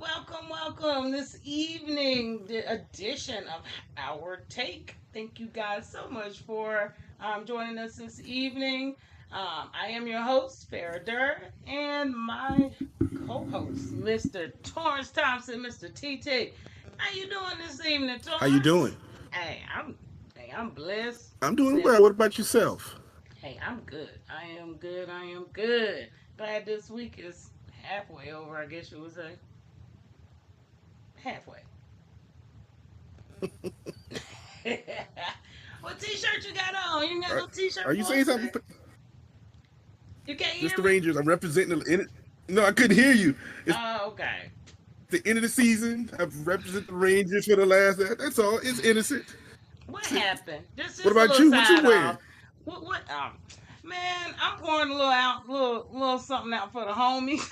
welcome this evening, the edition of Our Take. Thank you guys so much for joining us this evening. I am your host, Farrah Derr, and my co-host, Mr. Torrence Thompson, Mr. TT. How you doing this evening, How you Torrence? doing? Hey, I'm blessed. I'm doing Blessed. well. What about yourself? Hey, I'm good. I am good. Glad this week is halfway over, I guess you would say. Halfway. What t-shirt you got on? You ain't got Are, no t-shirt are you for saying us something? today? You can't Just hear the me? Rangers. I'm representing the. No, I couldn't hear you. It's Oh, okay. the end of the season. I've represented the Rangers for the last. That's all. It's innocent. What That's it. happened? Just What a about little you? What you side wearing? off. What man, I'm pouring a little out, little something out for the homies.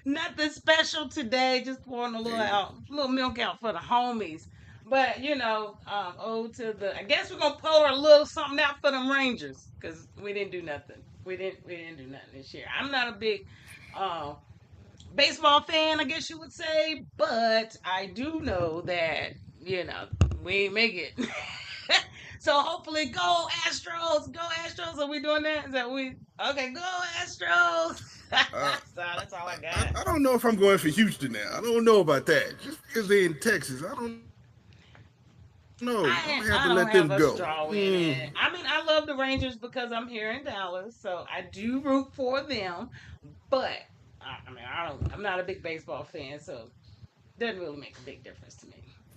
Nothing special today, just pouring a little Hey, out, little milk out for the homies. But ode to the. I guess we're gonna pour a little something out for them Rangers because we didn't do nothing. We didn't do nothing this year. I'm not a big uh, baseball fan, I guess you would say, but I do know that you know we ain't make it. So hopefully, go Astros. Are we doing that? Is that we? Okay, go Astros. uh, So that's all I I, got. I don't know if I'm going for Houston now. I don't know about that. Just because they're in Texas, I don't know. I might have to let them go. I don't have a straw in it. I mean, I love the Rangers because I'm here in Dallas, so I do root for them. But I'm not a big baseball fan, so it doesn't really make a big difference to me.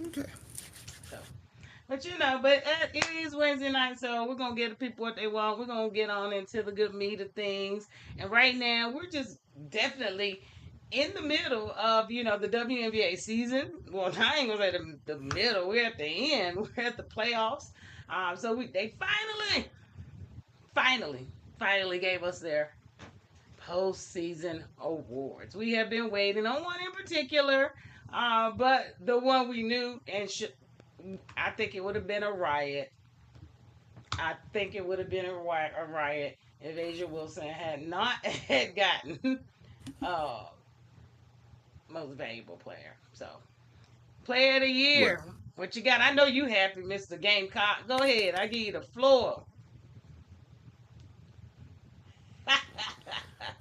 Okay. So, but it is Wednesday night, so we're gonna give the people what they want. We're gonna get on into the good meat of things, and right now we're just definitely in the middle of the WNBA season. Well, I ain't gonna say the middle. We're at the end. We're at the playoffs. So they finally, finally gave us their postseason awards. We have been waiting on one in particular, but the one we knew I think it would have been a riot. I think it would have been a riot if Asia Wilson had not had gotten uh, most valuable player. So, player of the Well, year. What you got? I know you happy, Mr. Gamecock. Go ahead. I give you the floor.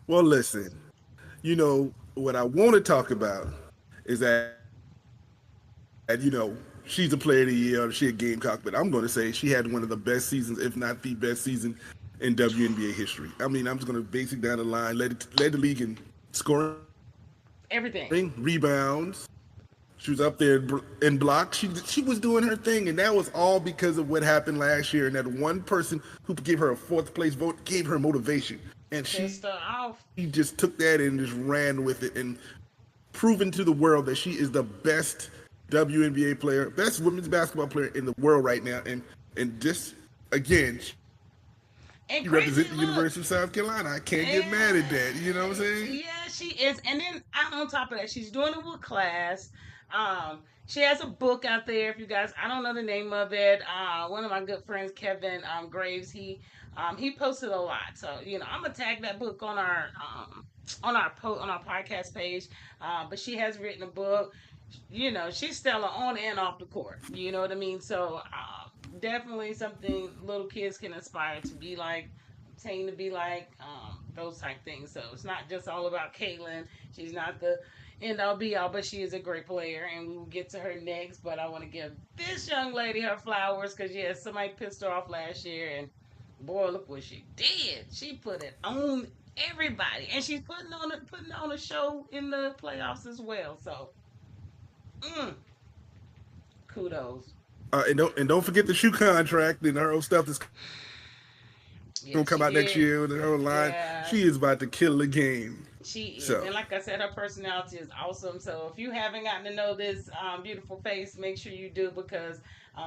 well, listen. What I want to talk about is that she's a player of the year, or she a Gamecock, but I'm going to say she had one of the best seasons, if not the best season in WNBA history. I mean, I'm just going to basic down the line, led the league in scoring, Everything. rebounds. She was up there in blocks. She was doing her thing, and that was all because of what happened last year. And that one person who gave her a fourth place vote gave her motivation, and she Pissed her just took off. that and just ran with it and proven to the world that she is the best WNBA player, best women's basketball player in the world right now. And just again, she represents the University of South And Carolina. crazy, I can't look. get mad at that. You know what I'm saying? Yeah, she is. And then on top of that, she's doing it with class. She has a book out there. If you guys, I don't know the name of it. One of my good friends, Kevin Graves, he posted a lot. So I'm gonna tag that book on our podcast page. But she has written a book. She's stellar on and off the court. You know what I mean? So definitely something little kids can aspire to be like, obtain to be like, those type things. So it's not just all about Caitlin. She's not the end all be all, but she is a great player, and we will get to her next. But I want to give this young lady her flowers because yes, somebody pissed her off last year, and boy, look what she did. She put it on everybody, and she's putting on a show in the playoffs as well. So, mm, kudos. And don't forget the shoe contract and her old stuff that's gonna come out next year with her line. Yes, she She is did. about to kill the game. Yeah, So she is. And like I said, her personality is awesome. So if you haven't gotten to know this beautiful face, make sure you do because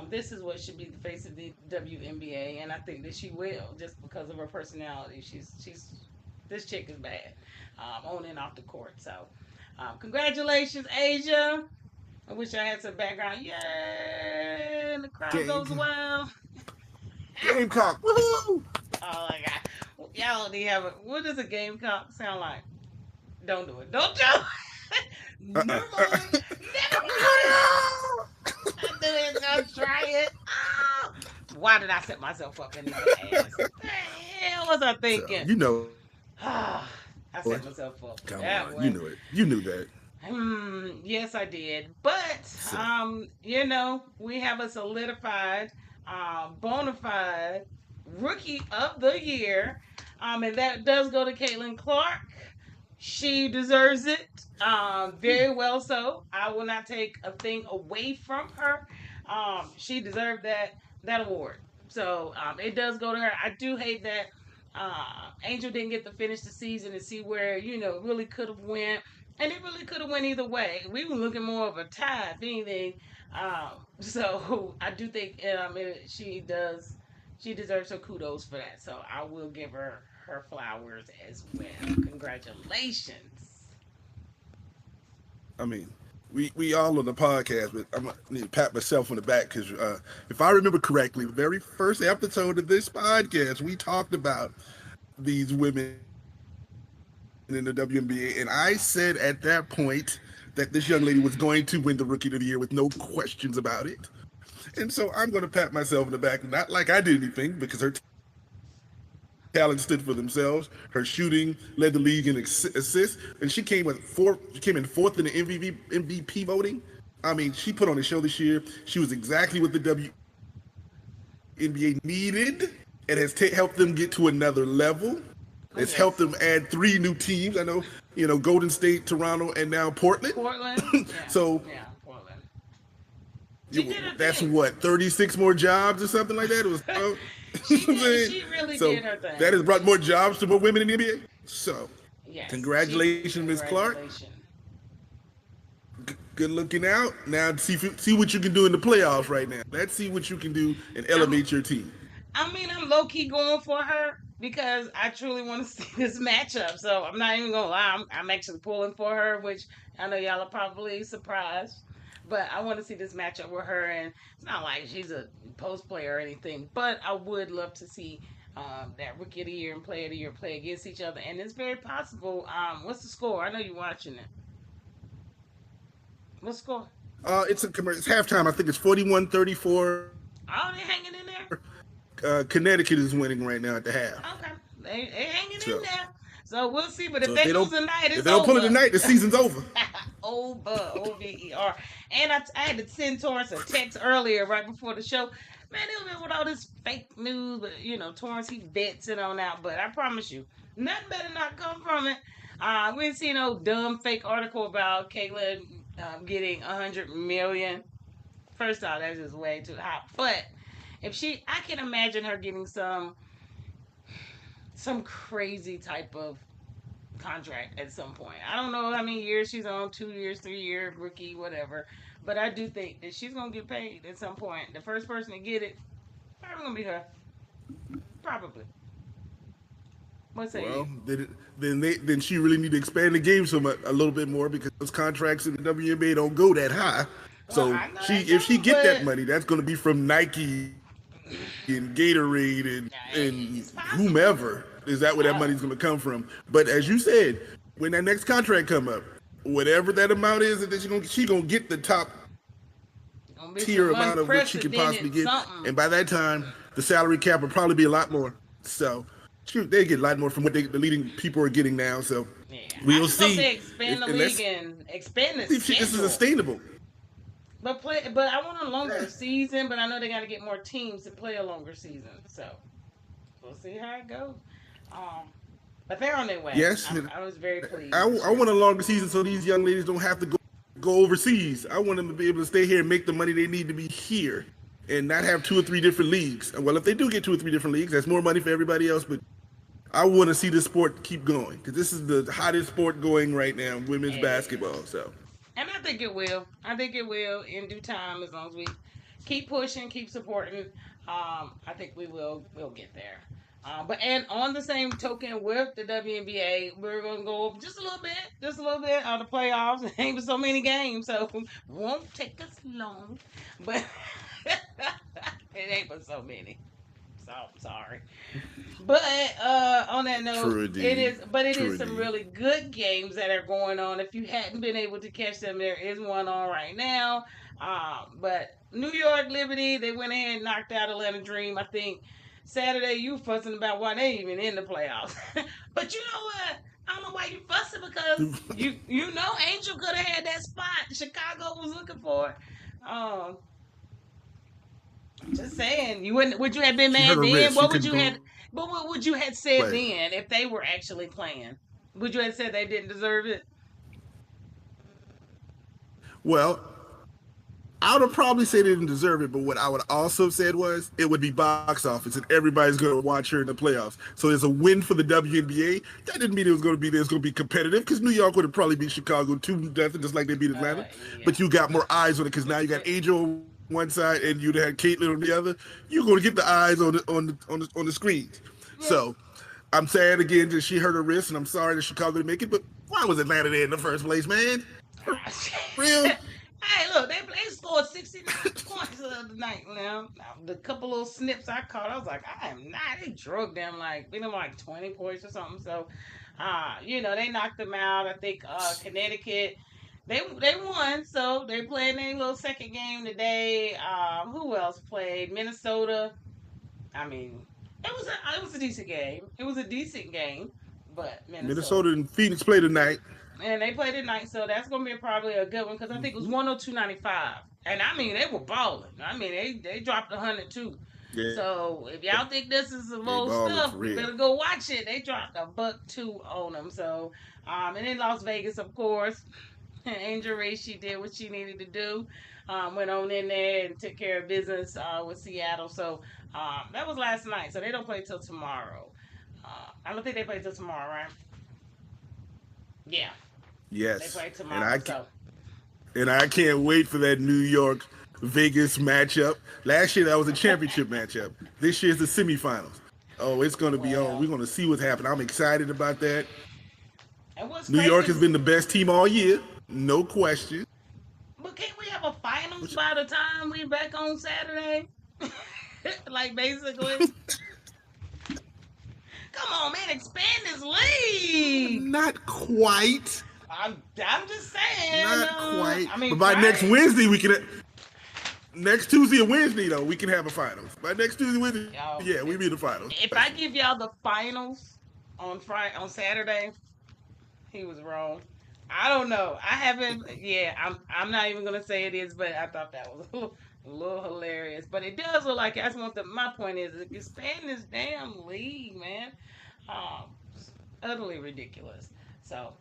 this is what should be the face of the WNBA. And I think that she will just because of her personality. This chick is bad on and off the court. So congratulations, Asia. I wish I had some background. Yay! And the crowd goes game, wild. Gamecock, woohoo! Oh my god. Y'all don't even have a what does a gamecock sound like? Don't do it. Don't do it. Uh Never uh-uh. mind. Never mind. I knew he was gonna try it. Oh, why did I set myself up in his ass? The hell was I So thinking? Ah, I set myself up for come that on, you one. knew it. You knew that. Yes, I did. But So we have a solidified, bona fide rookie of the year. And that does go to Caitlin Clark. She deserves it. Very well so. I will not take a thing away from her. She deserved that award. So it does go to her. I do hate that Angel didn't get to finish the season and see where it really could have went, and it really could have went either way. We were looking more of a tie, if anything. So I do think she deserves her kudos for that. So I will give her flowers as well. Congratulations. I mean, we all on the podcast, but I need to pat myself on the back because if I remember correctly, the very first episode of this podcast, we talked about these women in the WNBA, and I said at that point that this young lady was going to win the Rookie of the Year with no questions about it. And so I'm going to pat myself on the back, not like I did anything, because her talent stood for themselves. Her shooting led the league in assists, and she came in fourth in the MVP voting. I mean, she put on a show this year. She was exactly what the WNBA needed, and has helped them get to another level. Oh It's helped yes. them add 3 new teams. I know, Golden State, Toronto, and now Portland. Portland. Yeah. So Yeah. Portland. She did her that's thing. what 36 more jobs or something like that. It was. She did. She really So did her thing. that has brought more jobs to more women in the NBA. So, Yes. congratulations, Miss Clark. Congratulations. Good looking out. Now see what you can do in the playoffs right now. Let's see what you can do and I'm elevate your team. I mean, I'm low key going for her because I truly want to see this matchup. So I'm not even gonna lie. I'm actually pulling for her, which I know y'all are probably surprised. But I want to see this matchup with her, and it's not like she's a post player or anything. But I would love to see that rookie of the year and player of the year play against each other, and it's very possible. What's the score? I know you're watching it. What's the score? It's halftime. I think it's 41-34. Oh, they hanging in there. Connecticut is winning right now at the half. Okay, they hanging in So, there. So we'll see. But if so they lose tonight, if it's they don't pull it over. tonight, the season's over. Over, OVER. And I had to send Torrence a text earlier, right before the show. Man, they been with all this fake news, but Torrence he vets it on out. But I promise you, nothing better not come from it. We ain't seen no dumb fake article about Caitlyn getting 100 million. First off, that's just way too high. But I can imagine her getting some crazy type of contract at some point. I don't know how many years she's on, 2 years, 3 year, rookie, whatever. But I do think that she's gonna get paid at some point. The first person to get it, probably gonna be her. Probably. What say Well, you? then she really need to expand the game a little bit more because those contracts in the WNBA don't go that high. Well, So I know she that if she too, get that but money, that's going to be from Nike and Gatorade and it's possible. whomever. Is that where that Oh, money's going to come from? But as you said, when that next contract come up, whatever that amount is that she gonna get the top gonna be tier some amount of what she can possibly unprecedented get, something. and by that time the salary cap will probably be a lot more. So shoot, they get a lot more from what the leading people are getting now. So Yeah, I we'll just hope see they expand the and let's league and expand the see if this is schedule. sustainable. But I want a longer season. But I know they got to get more teams to play a longer season. So we'll see how it goes. Um, but they're on their way. Yes, I was very pleased I this year. want a longer season so these young ladies don't have to go overseas. I want them to be able to stay here and make the money they need to be here and not have 2 or 3 different leagues. Well, if they do get 2 or 3 different leagues, that's more money for everybody else. But I want to see this sport keep going because this is the hottest sport going right now, women's basketball. Yes. So And I think it will. I think it will in due time as long as we keep pushing, keep supporting. I think we'll get there. But and on the same token with the WNBA, we're gonna go over just a little bit on the playoffs. It ain't so many games, so it won't take us long. But it ain't but so many. So I'm sorry. But on that note, True indeed. it True is some indeed. really good games that are going on. If you hadn't been able to catch them, there is one on right now. But New York Liberty, they went ahead and knocked out Atlanta Dream. I think Saturday you fussing about why they even in the playoffs. But you know what? I don't know why you fussing because you know Angel could have had that spot. Chicago was looking for. Um, just saying, you wouldn't. Would you have been She hurt mad her then? wrist. She What would couldn't you play. had? But what would you had said then if they were actually playing? Would you have said they didn't deserve it? Well, I would have probably said they didn't deserve it, but what I would also have said was it would be box office and everybody's going to watch her in the playoffs. So there's a win for the WNBA. That didn't mean it was going to be there's going to be competitive because New York would have probably beat Chicago 2-0 just like they beat Atlanta. Yeah. But you got more eyes on it because now you got Angel on one side and you'd had Caitlin on the other. You're going to get the eyes on the screens. Yeah. So I'm sad again that she hurt her wrist, and I'm sorry that Chicago didn't make it. But why was Atlanta there in the first place, man? For real? Hey, look, they scored 69 points the other night. Now, the couple little snips I caught, I was like, I am not. They drugged them like, beat them like 20 points or something. So, they knocked them out. I think Connecticut, they won. So they played their little second game today. Who else played? Minnesota. I mean, it was a decent game. It was a decent game, but Minnesota. Minnesota and Phoenix play tonight. And they played tonight, so that's gonna be probably a good one because I think it was 102.95, and I mean they were balling. I mean they dropped 102. Yeah, So if y'all think this is some they old balling stuff, for you real. better go watch it. They dropped a buck 2 on them. So and in Las Vegas, of course, Angel Reese, she did what she needed to do. Went on in there and took care of business with Seattle. So that was last night. So they don't play till tomorrow. I don't think they play till tomorrow, right? Yeah, they Yes, play and tomorrow. So I can't wait for that New York Vegas matchup. Last year that was a championship matchup. This year's the semifinals. Oh, it's going to be on. well, We're going to see what's happening. I'm excited about that. and what's New crazy York has is, been the best team all year, no question. but can't we have a finals Which, by the time we back on Saturday? Like basically, come on, man, expand this league. not quite, I'm just saying. not quite. I mean, But by next Friday. Wednesday, we can. Next Tuesday or Wednesday, though, we can have a finals. By next Tuesday, Wednesday, Y'all, yeah, we be in the finals. if I give y'all the finals on Saturday, he was wrong. I don't know. I haven't. Yeah, I'm not even gonna say it is, but I thought that was a little hilarious. But it does look like that's what my point is. Expand this damn league, man. It's utterly ridiculous. So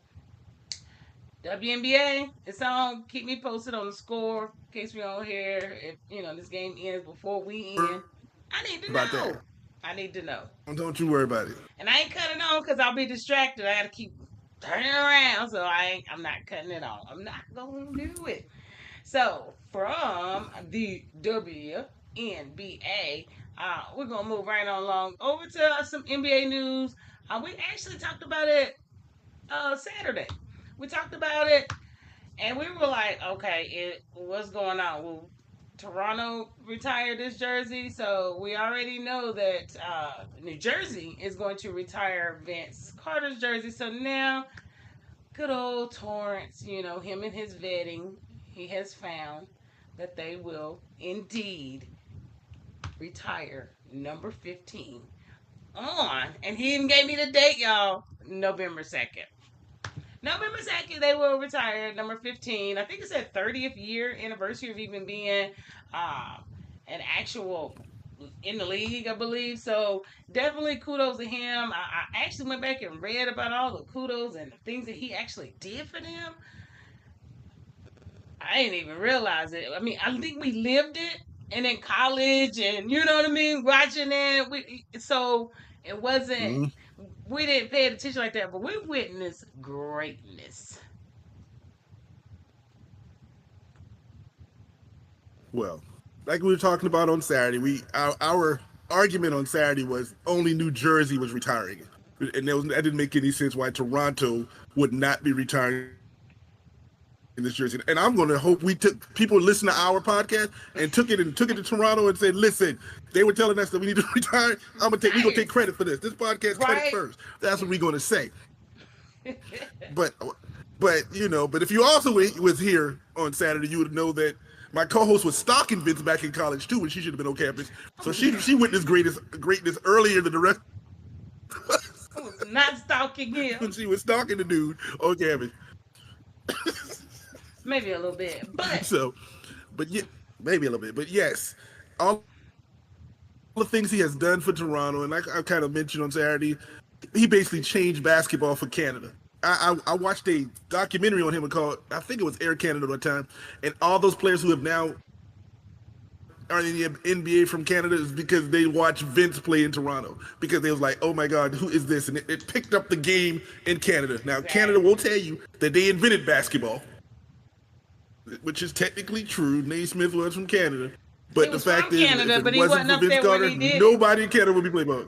WNBA, it's on. Keep me posted on the score in case we don't hear if this game ends before we end. I need to About that. know. I need to know. Don't you worry about it. And I ain't cutting on because I'll be distracted. I gotta keep turning around, so I'm not cutting it off. I'm not gonna do it. So from the WNBA, we're gonna move right on along over to some NBA news. We actually talked about it Saturday. We talked about it, and we were like, okay, what's going on? Well, Toronto retired this jersey, so we already know that New Jersey is going to retire Vince Carter's jersey. So now, good old Torrence, him and his vetting, he has found that they will indeed retire number 15 and he even gave me the date, y'all, November 2nd. November 2nd, they will retire number 15. I think it's their 30th year anniversary of even being an actual in the league, I believe. So definitely kudos to him. I actually went back and read about all the kudos and the things that he actually did for them. I didn't even realize it. I mean, I think we lived it, and in college, and you know what I mean, watching it. So it wasn't. Mm-hmm. We didn't pay attention like that, but we witnessed greatness. Well, like we were talking about on Saturday, our argument on Saturday was only New Jersey was retiring, and that didn't make any sense why Toronto would not be retiring their jersey. this jersey. And I'm going to hope we took people listen to our podcast and took it to Toronto and said, listen, they were telling us that we need to retire. We're going to take credit for this. This podcast credit first. That's what we're going to say. But but if you also was here on Saturday, you would know that my co-host was stalking Vince back in college too, and she should have been on campus. So she witnessed greatness earlier than the rest. Not stalking him. When she was stalking the dude on campus. Maybe a little bit, but yeah, maybe a little bit, but yes, all the things he has done for Toronto, and I kind of mentioned on Saturday, he basically changed basketball for Canada. I watched a documentary on him called, I think it was Air Canada at the time, and all those players who have now are in the NBA from Canada is because they watched Vince play in Toronto, because they was like, oh my God, who is this? And it picked up the game in Canada. Now, Canada will tell you that they invented basketball, which is technically true. Naismith was from Canada. But the fact is, Canada, if it wasn't for Vince Carter, nobody in Canada would be playing ball.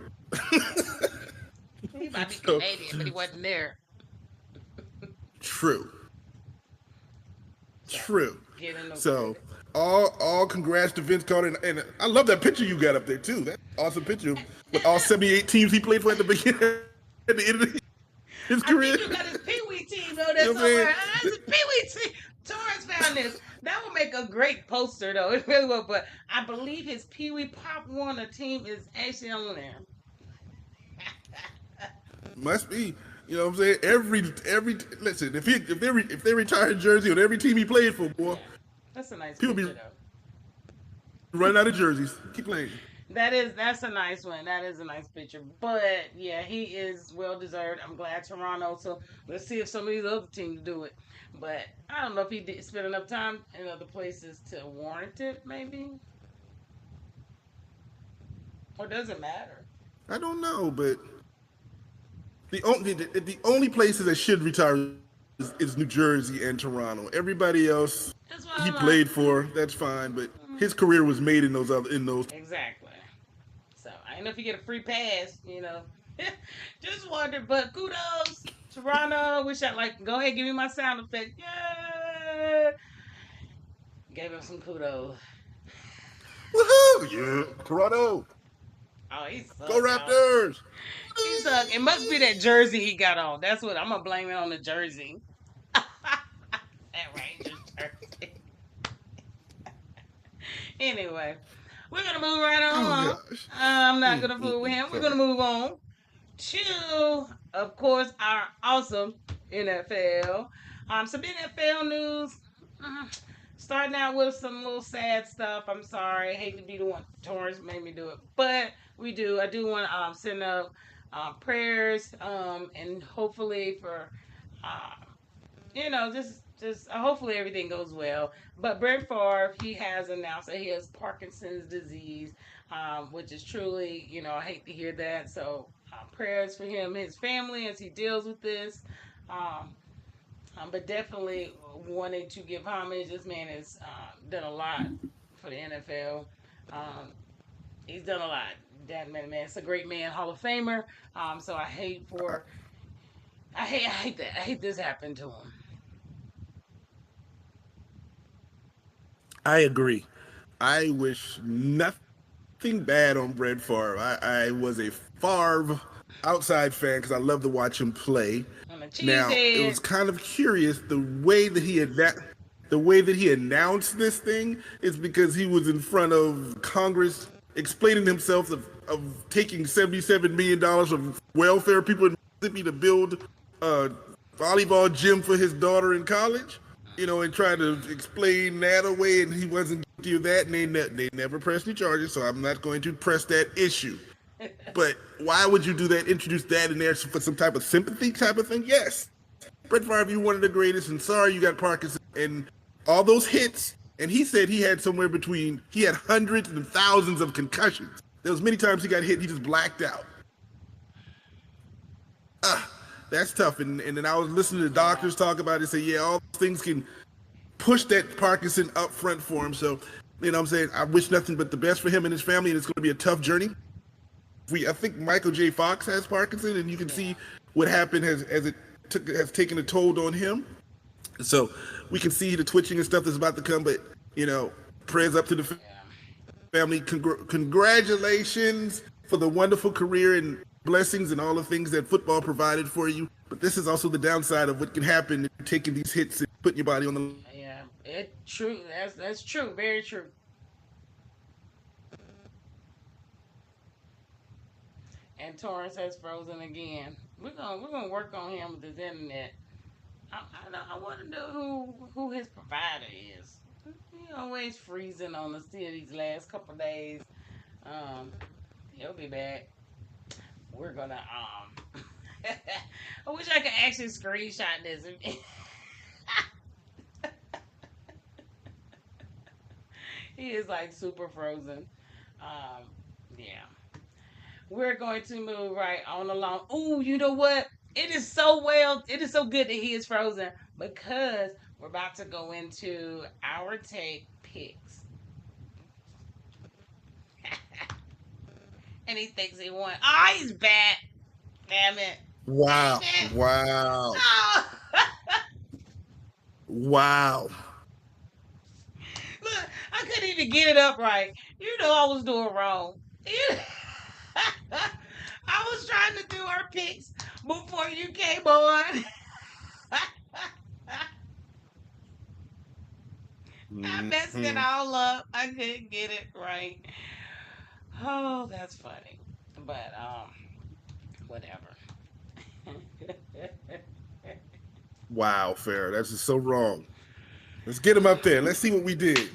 He might be Canadian, but he wasn't there. True. So, all congrats to Vince Carter, and I love that picture you got up there too. That awesome picture with all 78 teams he played for at the beginning, at the end of his career. I think you got his Pee Wee team though. That's somewhere. That's a Pee Wee team. Torrence found this. That would make a great poster though. It really would. But I believe his Pee Wee Pop Warner team is actually on there. Must be. You know what I'm saying? Every listen, if they retire jersey on every team he played for, boy. That's a nice picture, though. Running out of jerseys. Keep playing. That's a nice one. That is a nice picture. But yeah, he is well deserved. I'm glad Toronto. So let's see if some of these other teams do it. But I don't know if he did spend enough time in other places to warrant it, maybe. Or does it matter? I don't know, but the only places that should retire is New Jersey and Toronto. Everybody else he played for, that's fine, but his career was made in those. Exactly. So I don't know if you get a free pass, Just wondered, but kudos, Toronto. Wish I go ahead, give me my sound effect. Yeah. Gave him some kudos. Woohoo! Yeah, Toronto. Oh, he sucks. Go Raptors. He sucks. It must be that jersey he got on. That's what I'm gonna blame it on, the jersey. That Rangers jersey. Anyway, we're gonna move right on. I'm not gonna fool with him. We're gonna move on to, of course, our awesome NFL. Some NFL news. Starting out with some little sad stuff. I'm sorry. I hate to be the one. Torrence made me do it, but we do. I do want to send up prayers and hopefully for just hopefully everything goes well. But Brett Farrah, he has announced that he has Parkinson's disease, which is truly, I hate to hear that. So prayers for him, his family, as he deals with this. But definitely wanting to give homage. This man has done a lot for the NFL. He's done a lot. That man's a great man, Hall of Famer. So I hate that. I hate this happened to him. I agree. I wish nothing bad on Brett Favre. I was a Favre outside fan because I love to watch him play. Now it was kind of curious the way that he announced this thing is because he was in front of Congress explaining himself of taking $77 million of welfare people in Mississippi to build a volleyball gym for his daughter in college, and trying to explain that away, and he wasn't guilty of that, and they never pressed any charges, so I'm not going to press that issue. But why would you do that? Introduce that in there for some type of sympathy type of thing? Yes. Brett Favre, you're one of the greatest, and sorry you got Parkinson and all those hits. And he said he had he had hundreds and thousands of concussions. There was many times he got hit, he just blacked out. That's tough. And then I was listening to doctors talk about it, say, yeah, all those things can push that Parkinson up front for him. So, I'm saying I wish nothing but the best for him and his family, and it's going to be a tough journey. I think Michael J. Fox has Parkinson, and you can see what happened has taken a toll on him. So we can see the twitching and stuff that's about to come, but you know, prayers up to the Yeah. family. Congratulations for the wonderful career and blessings and all the things that football provided for you. But this is also the downside of what can happen if you're taking these hits and putting your body on the line. Yeah. It true. That's true. Very true. And Torrance has frozen again. We're gonna work on him with his internet. I want to know who his provider is. He always freezing on the sea these last couple of days. Um, he'll be back. We're gonna I wish I could actually screenshot this. He is like super frozen. Um, yeah. We're going to move right on along. Oh, you know what? It is so good that he is frozen because we're about to go into our take picks. And he thinks he won. Oh, he's back. Damn it. Wow! Damn it. Wow! Oh. Wow! Look, I couldn't even get it up right. You know I was doing wrong. I was trying to do our picks before you came on. I messed it Mm-hmm. all up. I couldn't get it right. Oh, that's funny. But whatever. Wow, Farrah, that's just so wrong. Let's get him up there. Let's see what we did.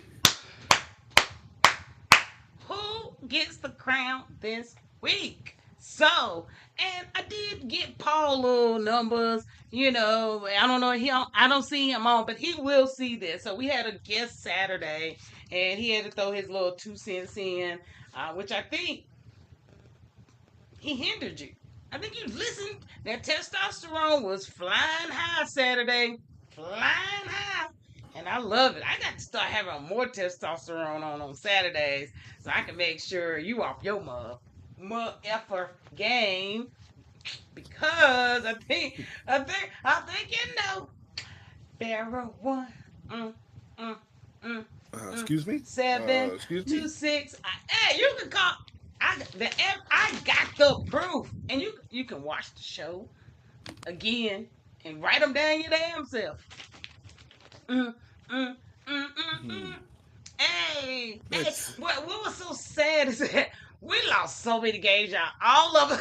Who gets the crown this week? So, and I did get Paul little numbers. You know, I don't know. I don't see him on, but he will see this. So we had a guest Saturday, and he had to throw his little 2 cents in, which I think he hindered you. I think you listened. That testosterone was flying high Saturday, flying high, and I love it. I got to start having more testosterone on Saturdays so I can make sure you off your mug effort game because I think you know. Farrah one, mm, mm, mm, mm, Excuse me? 726. Hey, you can call. I got the proof, and you can watch the show again and write them down your damn self. Mm, mm, mm, mm, Hmm. mm. Hey, hey, That's what was so sad is that we lost so many games, y'all. All of them.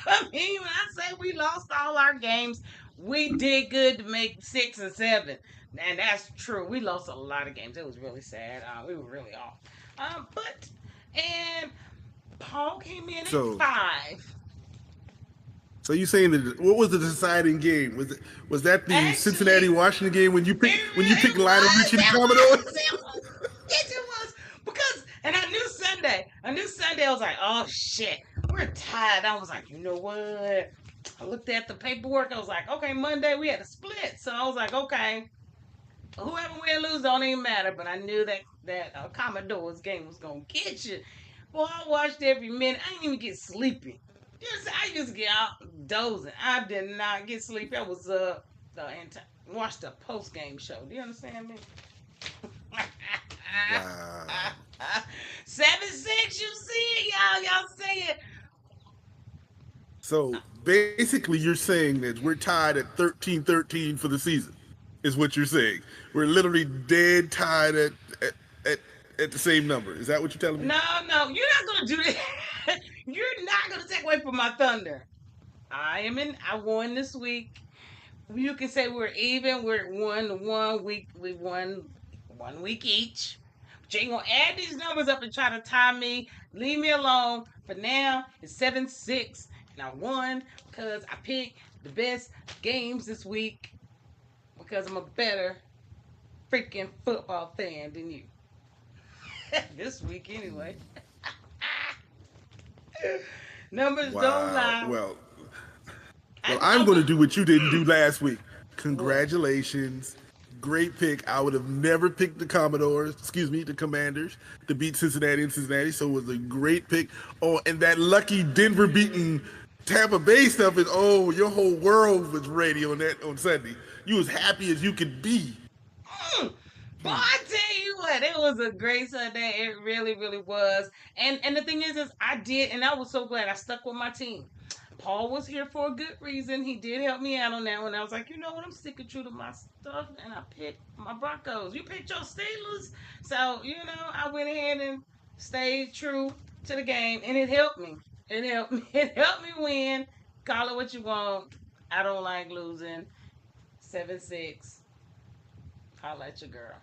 I mean, when I say we lost all our games, we did good to make 6 and 7, and that's true. We lost a lot of games. It was really sad. We were really off. But and Paul came in at so. 5. So you saying that what was the deciding game? Was that the Cincinnati Actually, Washington game when you picked it Lionel was. Richie the Commodore? It was. Yes, it was. Because, and I knew Sunday. I was like, oh shit, we're tied. I was like, you know what? I looked at the paperwork. I was like, okay, Monday we had a split. So I was like, okay, whoever win lose don't even matter. But I knew that Commodore's game was gonna get you. Boy, I watched every minute. I didn't even get sleepy. I just get out dozing. I did not get sleepy. I was watched the post game show. Do you understand me? Wow. 7-6, you see it, y'all. Y'all see it. So basically, you're saying that we're tied at 13-13 for the season, is what you're saying. We're literally dead tied at, at the same number. Is that what you're telling me? No, no, you're not gonna do that. You're not gonna take away from my thunder. I won this week. You can say we're even. We're 1 week. We won 1 week each. But you ain't gonna add these numbers up and try to tie me. Leave me alone. For now, it's 7-6, and I won because I picked the best games this week because I'm a better freaking football fan than you. This week, anyway. Numbers don't Wow. lie. Well, I I'm going to do what you didn't do last week. what? Congratulations. Great pick. I would have never picked the Commodores, the Commanders, to beat Cincinnati in Cincinnati. So it was a great pick. Oh, and that lucky Denver beating Tampa Bay stuff is your whole world was ready on Sunday. You was happy as you could be. Mm. Boy, I tell you what, it was a great Sunday. It really, really was. And the thing is I did, and I was so glad I stuck with my team. Paul was here for a good reason. He did help me out on that one. I was like, you know what, I'm sticking true to my stuff, and I picked my Broncos. You picked your Steelers, so I went ahead and stayed true to the game, and it helped me. It helped me. It helped me win. Call it what you want. I don't like losing. 7-6. Holla at your girl.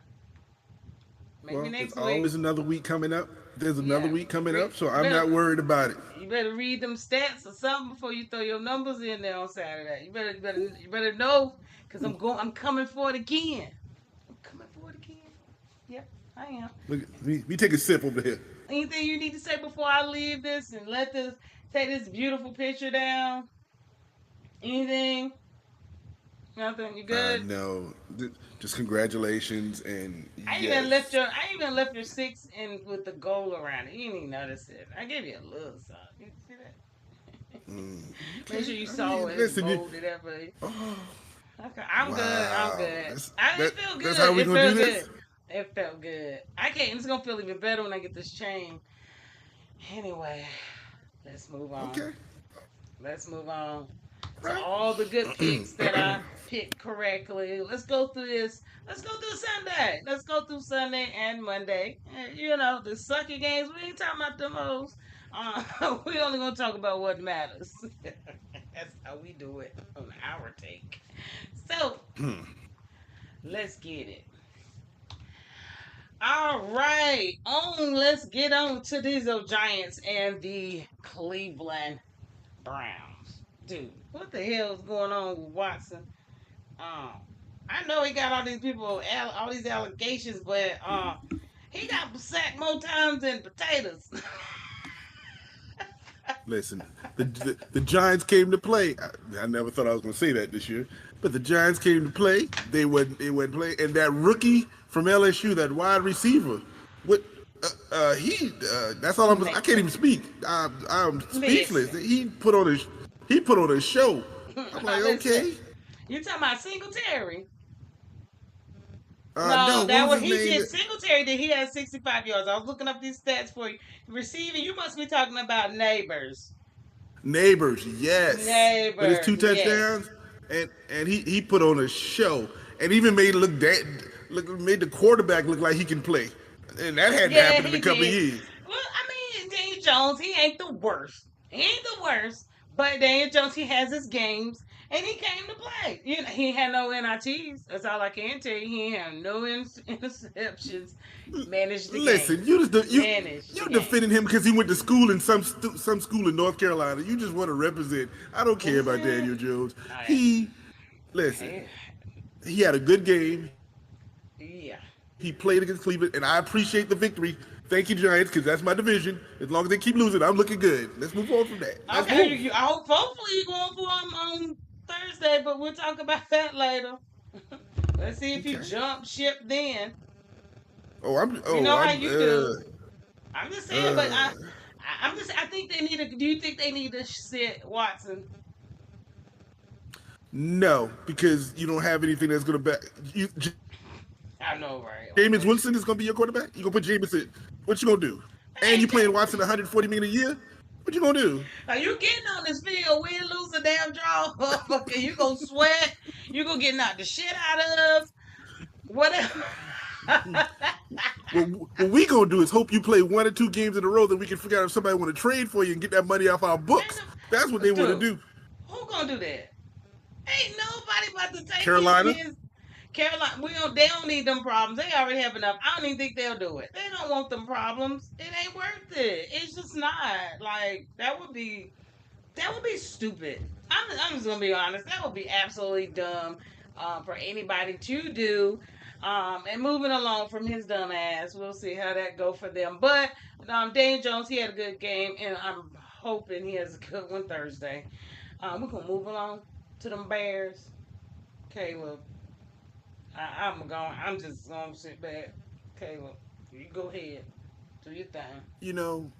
Maybe Well, there's next week. always another week coming up. There's another Yeah. week coming up, so You I'm better not worried about it. you better read them stats or something before you throw your numbers in there on Saturday. You better know because I'm coming for it again. I'm coming for it again. Yep, I am. Look, we take a sip over here. Anything you need to say before I leave this and let this take this beautiful picture down? Anything? Nothing. You good? No, just congratulations and yes. I even left your six in with the goal around it. You didn't even notice it. I gave you a little something. You see that? Make Okay. sure you I saw mean, it. It's listen. bolded up. Oh, Okay, I'm good. I'm wow. good. That's, It that, feel that's good. how we It gonna do felt good. this. It felt good. I can't. It's gonna feel even better when I get this chain. Anyway, let's move on. Okay. Let's move on to Right. all the good picks that I picked correctly. Let's go through this. Let's go through Sunday. Let's go through Sunday and Monday. The sucky games. We ain't talking about them hoes. We only gonna talk about what matters. That's how we do it on our take. So let's get it. All right, let's get on to these Giants and the Cleveland Browns. Dude, what the hell is going on with Watson? Um, I know he got all these people, all these allegations, but he got sacked more times than potatoes. Listen, the Giants came to play. I never thought I was gonna say that this year, but the Giants came to play. They went play, and that rookie from LSU, that wide receiver, what he that's all I can't even speak. I'm speechless. Listen, He put on a show. I'm like, listen. okay. You talking about Singletary? No, No, what that was what his he name? did. Singletary did. He had 65 yards. I was looking up these stats for you. Receiving, you must be talking about neighbors. Neighbors, yes. With his Neighbors, two yes. touchdowns, and he put on a show, and even made the quarterback look like he can play, and that hadn't Yeah, happened in a he couple of did. years. Well, I mean, Daniel Jones, he ain't the worst. He ain't the worst. But Daniel Jones, he has his games, and he came to play. He had no NITs. That's all I can tell you. He had no interceptions. Managed the game. Listen, Managed the you game. defending him because he went to school in some school in North Carolina. You just want to represent. I don't care about Mhm. Daniel Jones. I, He listen. I, He had a good game. He played yeah. against Cleveland, and I appreciate the victory. Thank you, Giants, because that's my division. As long as they keep losing, I'm looking good. Let's move on from that. Let's move. Okay, hopefully you're going for him on Thursday, but we'll talk about that later. Let's see if you Okay. jump ship then. Oh, I'm. We Oh, know how I'm. you do. I'm just saying, but Uh. I think they need to. Do you think they need to sit Watson? No, because you don't have anything that's gonna back. I know, right? Jameis Okay. Winston is gonna be your quarterback. You gonna put Jameis in? What you gonna do? And you Hey, playing Watson 140 million a year? What you gonna do? are you getting on this field? Win, lose, a damn draw. Okay, you gonna sweat. You gonna get knocked the shit out of. Whatever. What we gonna do is hope you play 1 or 2 games in a row that we can figure out if somebody want to trade for you and get that money off our books. That's what they want to Dude, do. who gonna do that? Ain't nobody about to take Carolina. his Carolina. They don't need them problems. They already have enough. I don't even think they'll do it. They don't want them problems. It ain't worth it. It's just not. Like that would be stupid. I'm just gonna be honest. That would be absolutely dumb for anybody to do. And moving along from his dumb ass, we'll see how that go for them. But Daniel Jones, he had a good game, and I'm hoping he has a good one Thursday. We're gonna move along to them Bears. Caleb, I'm just gonna sit back. Caleb, you go ahead, do your thing. You know,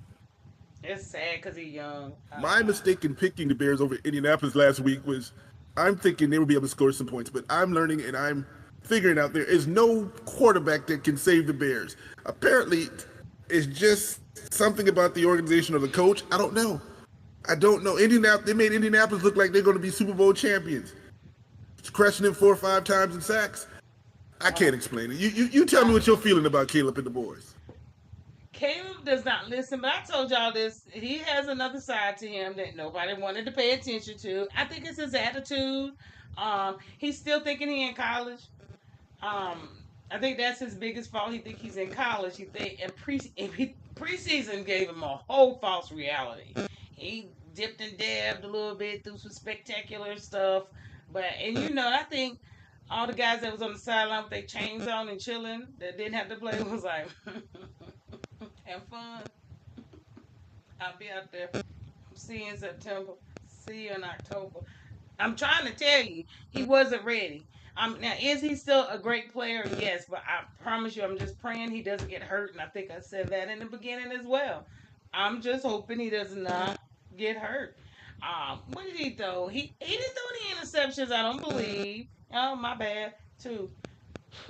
It's sad because he's young. My mistake in picking the Bears over Indianapolis last week was I'm thinking they would be able to score some points, but I'm learning and I'm figuring out there is no quarterback that can save the Bears. Apparently, it's just something about the organization or the coach. I don't know. I don't know. They made Indianapolis look like they're going to be Super Bowl champions, crushing them 4 or 5 times in sacks. I Uh, can't explain it. You tell me what you're feeling about Caleb and the boys. Caleb does not listen, but I told y'all this. He has another side to him that nobody wanted to pay attention to. I think it's his attitude. He's still thinking he in college. Um, I think that's his biggest fault. He think he's in college. He think preseason gave him a whole false reality. He dipped and dabbed a little bit through some spectacular stuff, but and I think all the guys that was on the sideline with their chains on and chilling that didn't have to play was like have fun. I'll be out there. See you in September. See you in October. I'm trying to tell you, he wasn't ready. Now, is he still a great player? Yes, but I promise you, I'm just praying he doesn't get hurt. And I think I said that in the beginning as well. I'm just hoping he does not get hurt. What did he throw? He didn't throw any interceptions. I don't believe. Oh, my bad too.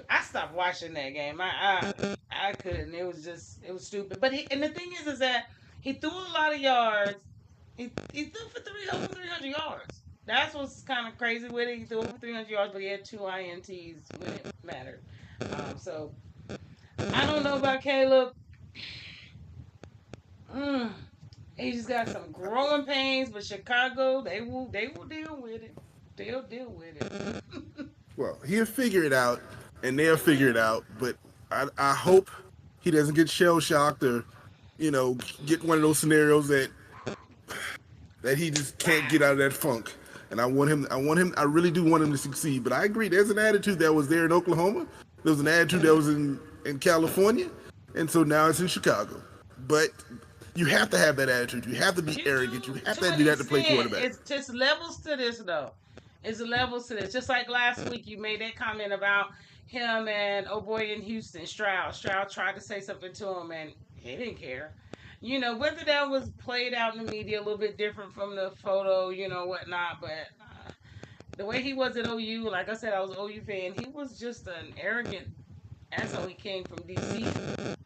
I stopped watching that game. I couldn't. It was stupid. But and the thing is that he threw a lot of yards. He threw for over 300 yards. That's what's kind of crazy with it. He threw over 300 yards, but he had two ints when it mattered. So I don't know about Caleb. Mm, he just got some growing pains, but Chicago, they will deal with it. They'll deal with it. Well, he'll figure it out, and they'll figure it out. But I hope he doesn't get shell shocked or, get one of those scenarios that he just can't get out of that funk. And I really do want him to succeed. But I agree, there's an attitude that was there in Oklahoma. There was an attitude that was in California. And so now it's in Chicago. But you have to have that attitude. You have to be You arrogant. You do have to to an do that to play extent. quarterback. It's just levels to this though. It's levels to this. Just like last week, you made that comment about him and oh boy in Houston, Stroud. Stroud tried to say something to him, and he didn't care. Whether that was played out in the media a little bit different from the photo, whatnot, but the way he was at OU, like I said, I was an OU fan. He was just an arrogant asshole. He came from DC.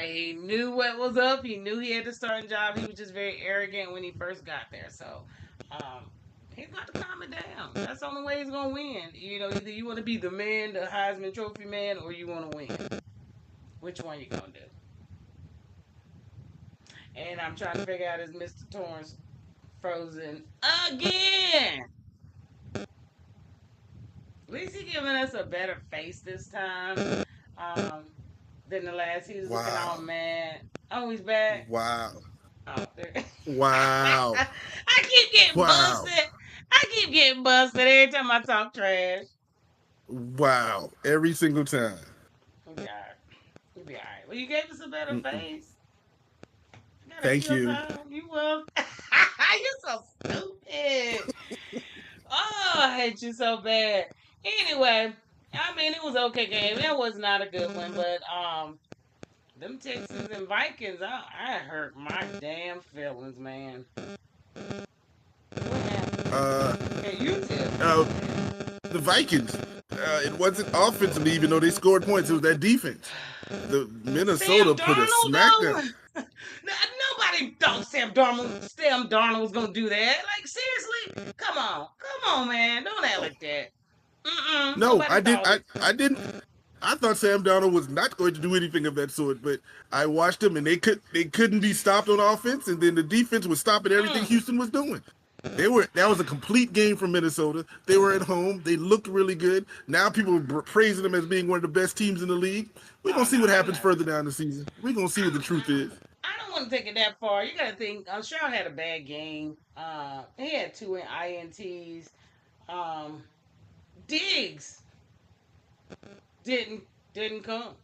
He knew what was up. He knew he had the starting job. He was just very arrogant when he first got there. So, he's got to calm it down. That's the only way he's gonna win. Either you want to be the man, the Heisman Trophy man, or you want to win. Which one you gonna do? And I'm trying to figure out is Mr. Torrence frozen again? At least he's giving us a better face this time. Um, than the last. He was looking all Wow. mad. Oh, he's back. Wow. Oh, there. Wow. I keep getting Wow. busted. I keep getting busted every time I talk trash. Wow. Every single time. We'll be alright. We'll be alright. Well, you gave us a better Mm-mm. face. You gotta Thank kill you. time. You will. You're so stupid. Oh, I hate you so bad. Anyway, I mean, it was okay game. That was not a good one, but them Texans and Vikings, I hurt my damn feelings, man. What happened? Uh, Hey, you tell me. uh, the Vikings. It wasn't offensively, even though they scored points. It was that defense. The Sam Minnesota put a Darnold smackdown. though. Nobody thought Sam Darnold was gonna do that. Like seriously, come on, man, don't act like that. No, Nobody thought it. I didn't. I thought Sam Darnold was not going to do anything of that sort, but I watched them and they couldn't be stopped on offense, and then the defense was stopping everything Mm. Houston was doing. That was a complete game for Minnesota. They were at home. They looked really good. Now people are praising them as being one of the best teams in the league. We're Oh gonna no, see what I'm happens not. further down the season. We're gonna see what the truth is. I don't want to take it that far. You got to think. Stroud had a bad game. He had two ints. Um, Diggs didn't didn't come.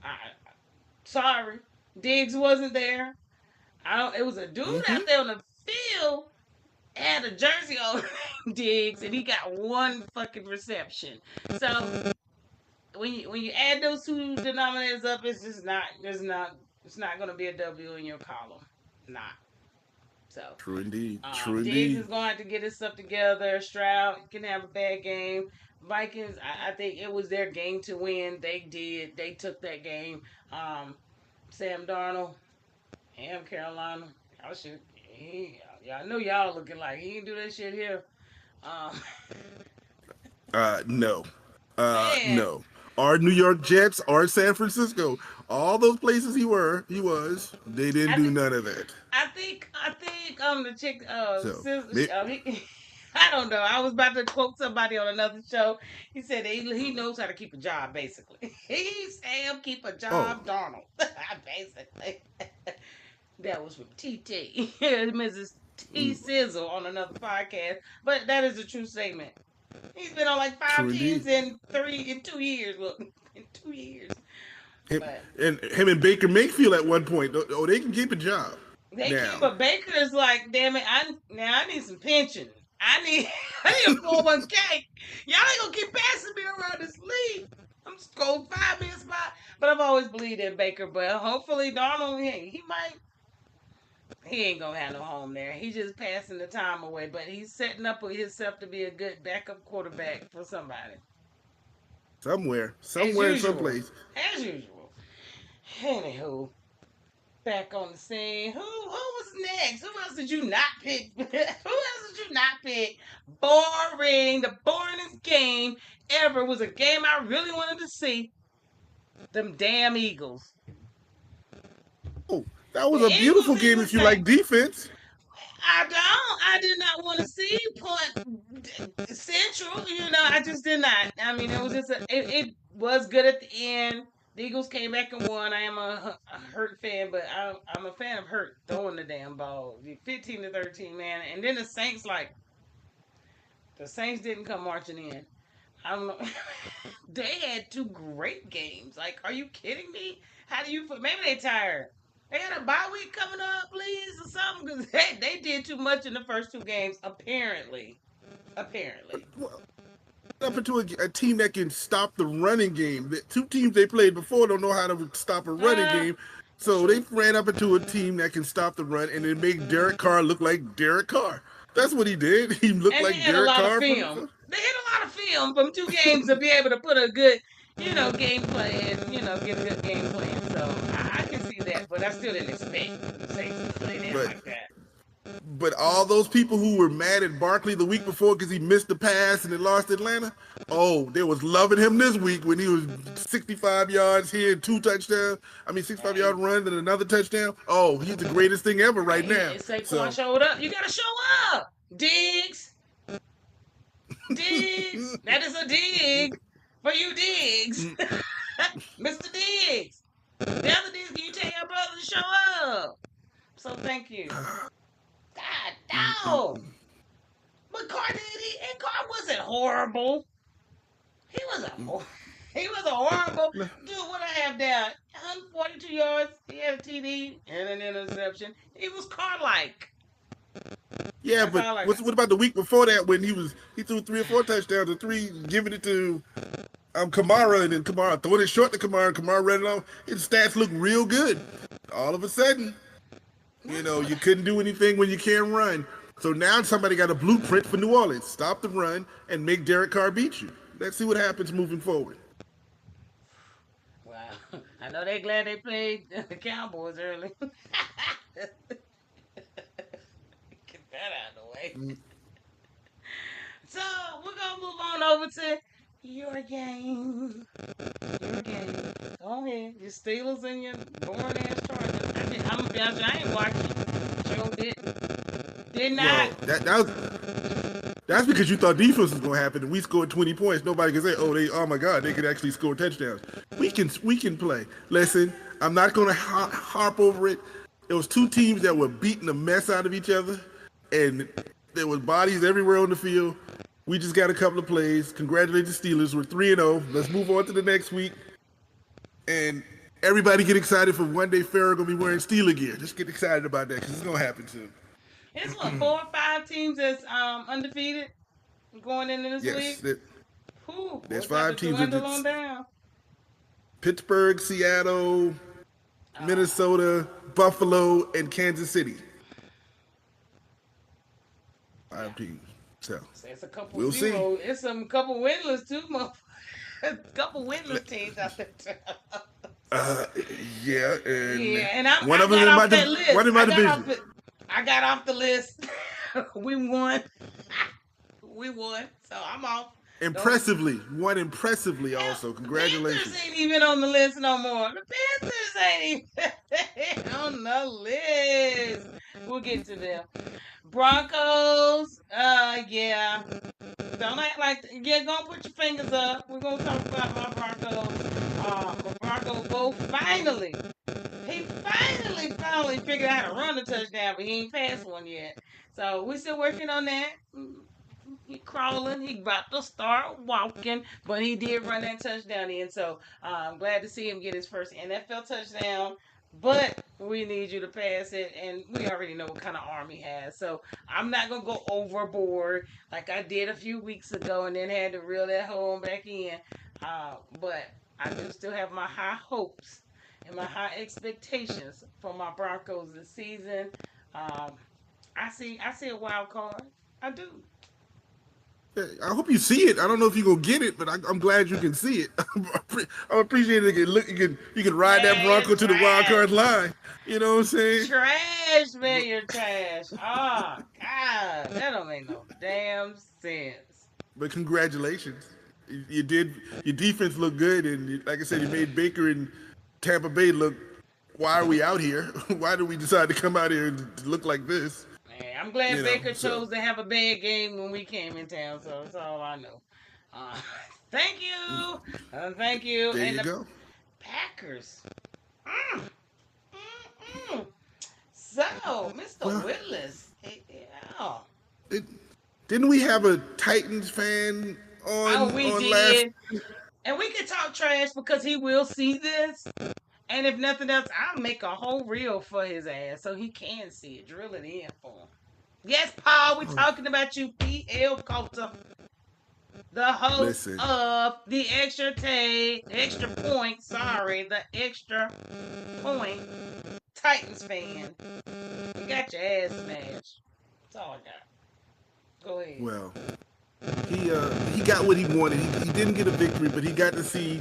I sorry, Diggs wasn't there. I don't. It was a dude Mm-hmm. out there on the field had a jersey on Diggs, and he got one fucking reception. So when you add those two denominators up, it's just not. There's not. It's not going to be a W in your column. Not. So, True indeed. True Diggs indeed. is going to have to get his stuff together. Stroud can have a bad game. Vikings, I think it was their game to win. They did. They took that game. Um, Sam Darnold, and Carolina. Y'all should. Y'all know y'all looking like he ain't do that shit here. Um, No. man, No. Our New York Jets, our San Francisco, all those places he was, they didn't I do think none of that. the chick So, I don't know. I was about to quote somebody on another show. He said he knows how to keep a job. Basically, he Sam keep a oh, job, Donald. Basically, that was from TT, Mrs. T mm, Sizzle on another podcast. But that is a true statement. He's been on like five true indeed. teams in 2 years. Look, in 2 years. Him, But and him and Baker Mayfield at one point, oh, they can keep a job. they keep Now, a Baker's like, damn it, I need some pension. I need I need a 401k. Y'all ain't gonna keep passing me around this league. I'm just going 5 minutes by. But I've always believed in Baker, but hopefully Donald, he ain't gonna have no home there. He's just passing the time away, but he's setting up himself to be a good backup quarterback for somebody. As somewhere in some usual. place. As usual. Anywho, back on the scene. Who was next? Who else did you not pick? Who else did you not pick? Boring. The boringest game ever was a game I really wanted to see. Them damn Eagles. Oh, that The was a Eagles beautiful and game the if you like Saints. defense. I don't. I did not want to see Point Central. I just did not. I mean, it was just it was good at the end. The Eagles came back and won. I am a Hurt fan, but I'm a fan of Hurt throwing the damn ball. 15-13, man. And then the Saints didn't come marching in. I don't know. They had two great games. Like, are you kidding me? How do you feel? Maybe they tired. They got a bye week coming up, please, or something, because they did too much in the first two games, apparently. Apparently. Well, up into a team that can stop the running game. The two teams they played before don't know how to stop a running Uh, game. So they true. ran up into a team that can stop the run, and it made Derek Carr look like Derek Carr. That's what he did. He looked And they like had a Derek lot of Carr from film. the. They had a lot of film from two games to be able to put a good, game plan, get a good game plan. So I can see that, but I still didn't expect the Saints to play them But like that. but all those people who were mad at Barkley the week before because he missed the pass and they lost Atlanta, oh, they was loving him this week when he was 65 yards here and 2 touchdowns. I mean, 65-yard Hey, run and another touchdown. Oh, he's the greatest thing ever right now. Saquon So, showed up. You gotta show up, Diggs. Diggs. That is a dig for you, Diggs. Mr. Diggs. The other Diggs, can you tell your brother to show up? So thank you. God, no. But Carr wasn't horrible. He was a he was a horrible dude. What I have down, 142 yards. He had a TD and an interception. He was Carr like. yeah, That's but all I got. what about the week before that when he threw 3 or 4 touchdowns and three giving it to Kamara, and then Kamara throwing it short to Kamara, and Kamara ran it off. His stats look real good. All of a sudden, you couldn't do anything when you can't run. So now somebody got a blueprint for New Orleans. Stop the run and make Derek Carr beat you. Let's see what happens moving forward. Wow. I know they're glad they played the Cowboys early. Get that out of the way. So we're gonna move on over to your game. Your game. Go ahead. Your Steelers and your boring ass Chargers. I'm gonna be honest, I ain't watching. Sure did not. Well, that's because you thought defense was gonna happen, and we scored 20 points. Nobody can say, oh my God, they could actually score touchdowns. We can play. Listen, I'm not gonna harp over it. There was two teams that were beating the mess out of each other, and there was bodies everywhere on the field. We just got a couple of plays. Congratulations, Steelers. We're 3-0. Let's move on to the next week. And everybody get excited for one day Farrah gonna be wearing Steeler gear. Just get excited about that because it's gonna happen soon. It's what 4 or 5 teams that's undefeated going into this Yes, week. Whew, there's what's that five to teams. dwindle on down? Pittsburgh, Seattle, Minnesota, Buffalo, and Kansas City. 5 Yeah. teams. So It's a couple we'll see. zero. It's some couple winless too, a couple winless teams out there too. So Uh, yeah, and yeah, and one I of them got in my off that list. one in my division. I got off the list. We won. We won. So I'm off. Don't Won impressively hell, also. the Panthers Congratulations. ain't even on the list no more. The Panthers ain't even on the list. We'll get to them. Broncos, yeah. Don't act like yeah. Go put your fingers up. We're gonna talk about my Broncos. My Broncos both he finally figured out how to run a touchdown, but he ain't passed one yet. So we're still working on that. He crawling. He about to start walking, but he did run that touchdown in. So I'm glad to see him get his first NFL touchdown. But we need you to pass it, and we already know what kind of arm he has. So I'm not gonna go overboard like I did a few weeks ago, and then had to reel that home back in. But I do still have my high hopes and my high expectations for my Broncos this season. Um, I see a wild card. I do. I hope you see it. I don't know if you're gonna get it, but I'm glad you can see it. I appreciate it. You can ride that Man, Bronco you're to the wild trash. card line. You know what I'm saying? Trash, man, you're trash. Oh, God. That don't make no damn sense. But congratulations. You did. Your defense looked good, and like I said, you made Baker and Tampa Bay look. Why are we out here? Why did we decide to come out here and look like this? Man, I'm glad You know. Baker So chose to have a bad game when we came in town, so that's all I know. Uh, thank you. Thank you. there And you the go. Packers. Mm, mm, mm. So, Mr. Well, Willis. Yeah. it, didn't we have a Titans fan Oh, on we last? did. And we can talk trash because he will see this. And if nothing else, I'll make a whole reel for his ass so he can see it. Drill it in for him. Yes, Paul, we're talking about you, PL Coulter, the host Listen, of the extra point, the extra point Titans fan. You got your ass smashed. That's all I got. Go ahead. well, he got what he wanted. He didn't get a victory, but he got to see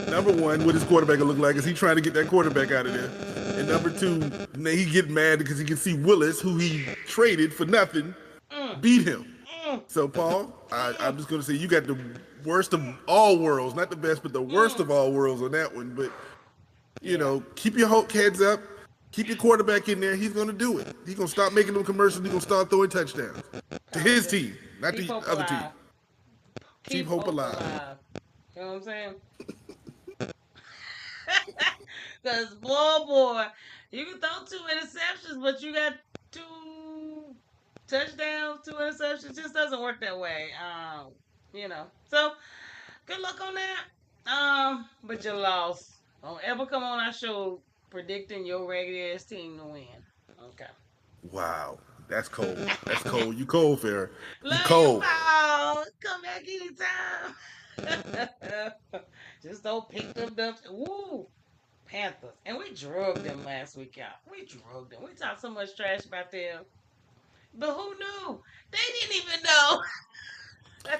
number one what his quarterback will look like. Is he trying to get that quarterback out of there? And number two, he get mad because he can see Willis, who he traded for nothing, Mm, beat him. mm, So Paul, I'm mm, just gonna say you got the worst of all worlds, not the best, but the worst mm. of all worlds on that one. But Yeah. keep your heads up. Keep your quarterback in there. He's going to do it. He's going to stop making them commercials. He's going to start throwing touchdowns to his team, not Keep the hope other team. alive. Keep Keep hope hope alive. alive. You know what I'm saying? Because, boy, you can throw 2 interceptions, but you got 2 touchdowns, 2 interceptions. Just doesn't work that way. So good luck on that. But you lost. Don't ever come on our show predicting your ragged ass team to win. Okay. Wow, that's cold. That's cold. You cold, Farrah. You Love you, cold. Paul. Come back anytime. Just don't pick them up. Woo. Panthers. And we drugged them last week out. We drugged them. We talked so much trash about them. But who knew? They didn't even know.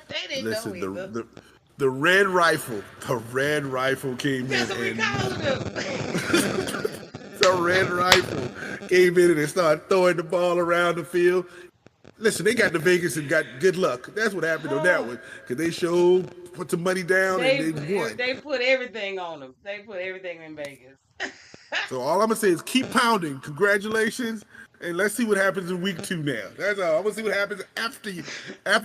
They didn't know Listen, either. the red rifle came That's in what we and called them. the red rifle came in and they started throwing the ball around the field. Listen, they got to Vegas and got good luck. That's what happened on that one. Because they showed, put some money down, and they won. They put everything on them. They put everything in Vegas. So all I'm going to say is keep pounding. Congratulations. And let's see what happens in week 2 now. That's all. I'm going to see what happens after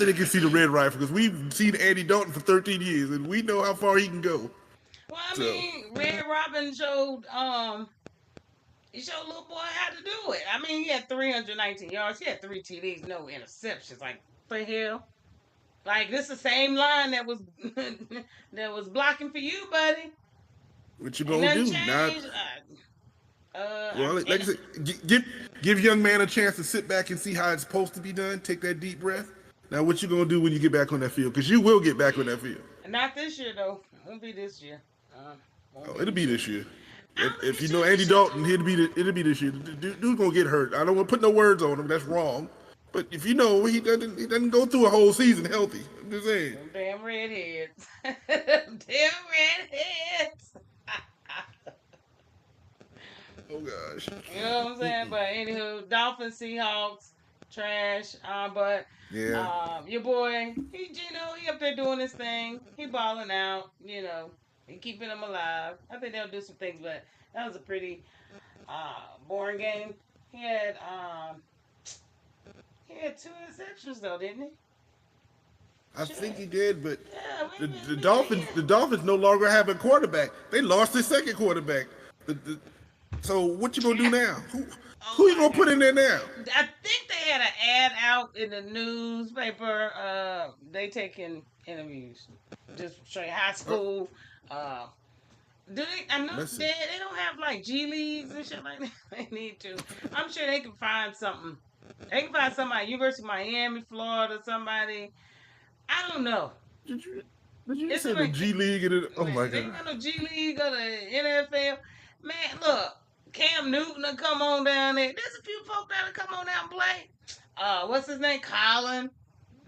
they can see the red rifle. Because we've seen Andy Dalton for 13 years, and we know how far he can go. Well, I mean, Red Robin showed he showed little boy how to do it. I mean, he had 319 yards. He had 3 TDs, no interceptions. Like, for hell. Like, this the same line that was that was blocking for you, buddy. What you Ain't going to nothing do? Now, changed. well, like I said, give young man a chance to sit back and see how it's supposed to be done. Take that deep breath. Now, what you gonna do when you get back on that field? Because you will get back on that field. Not this year, though. Won't be this year. It'll be this year. I don't think If they you know should. Andy Dalton, it'll be this year. Dude's gonna get hurt. I don't want to put no words on him. That's wrong. But if you know he doesn't go through a whole season healthy. I'm just saying. Them damn redheads. Them damn redheads. Oh gosh. You know what I'm saying? But anywho, Dolphins, Seahawks, trash. But Yeah. your boy, he up there doing his thing. He balling out. He keeping them alive. I think they'll do some things, but that was a pretty boring game. He had um, he had two interceptions though, didn't he? I Shit. think he did, but Yeah, the, wait a the minute. Dolphins the Dolphins no longer have a quarterback. They lost their second quarterback. So what you gonna do now? Oh Who you my gonna put in there now? I think they had an ad out in the newspaper. They taking interviews, just straight high school. Uh, do they? I know Listen, they don't have like G leagues and shit like that. They need to. I'm sure they can find something. They can find somebody, University of Miami, Florida, somebody. I don't know. did you did you It's say the like G League? Oh man, my they god! ain't got no G League or the NFL. Man, look, Cam Newton will come on down there. There's a few folk that'll come on down and play. What's his name? Colin.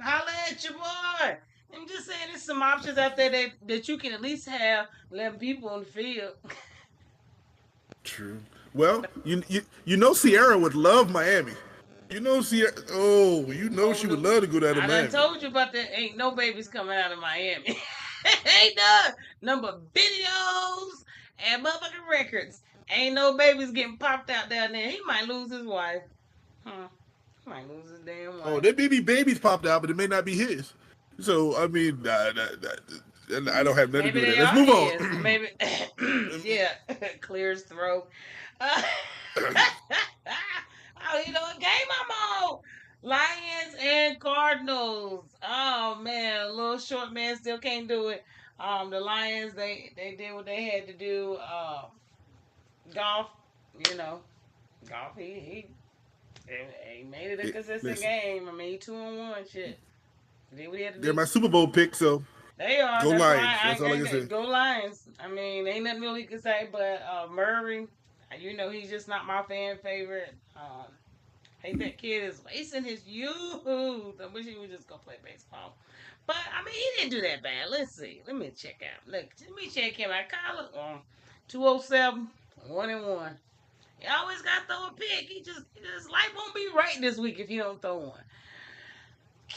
Holla at your boy. I'm just saying there's some options out there that you can at least have 11 people on the field. True. Well, you know Sierra would love Miami. You know Sierra. Oh, you know Oh, she would look, love to go down to I done Miami. told you about that. Ain't no babies coming out of Miami. Ain't none. Number videos and motherfucking records. Ain't no babies getting popped out down there. He might lose his wife. Huh. He might lose his damn Oh, wife. there may be babies popped out, but it may not be his. So I mean, I don't have nothing to Maybe do with they that. Let's are move his. on. Maybe, yeah, clear his throat. Uh, oh, game I'm on. Lions and Cardinals. Oh man, a little short man still can't do it. The Lions they did what they had to do. Golf, you know, golf. He made it a consistent Listen, game. I mean, he 2-1. Shit, he did what he had to they're do. my Super Bowl pick, so They are. go That's why Lions. That's all I can I say. go Lions. I mean, ain't nothing really can say. But Murray, he's just not my fan favorite. Hate that kid is wasting his youth. I wish he would just go play baseball. But I mean, he didn't do that bad. Let's see. Let me check out. Look, let me check him out. Kyle, 207, 1-1. He always got to throw a pick. His life won't be right this week if he don't throw one.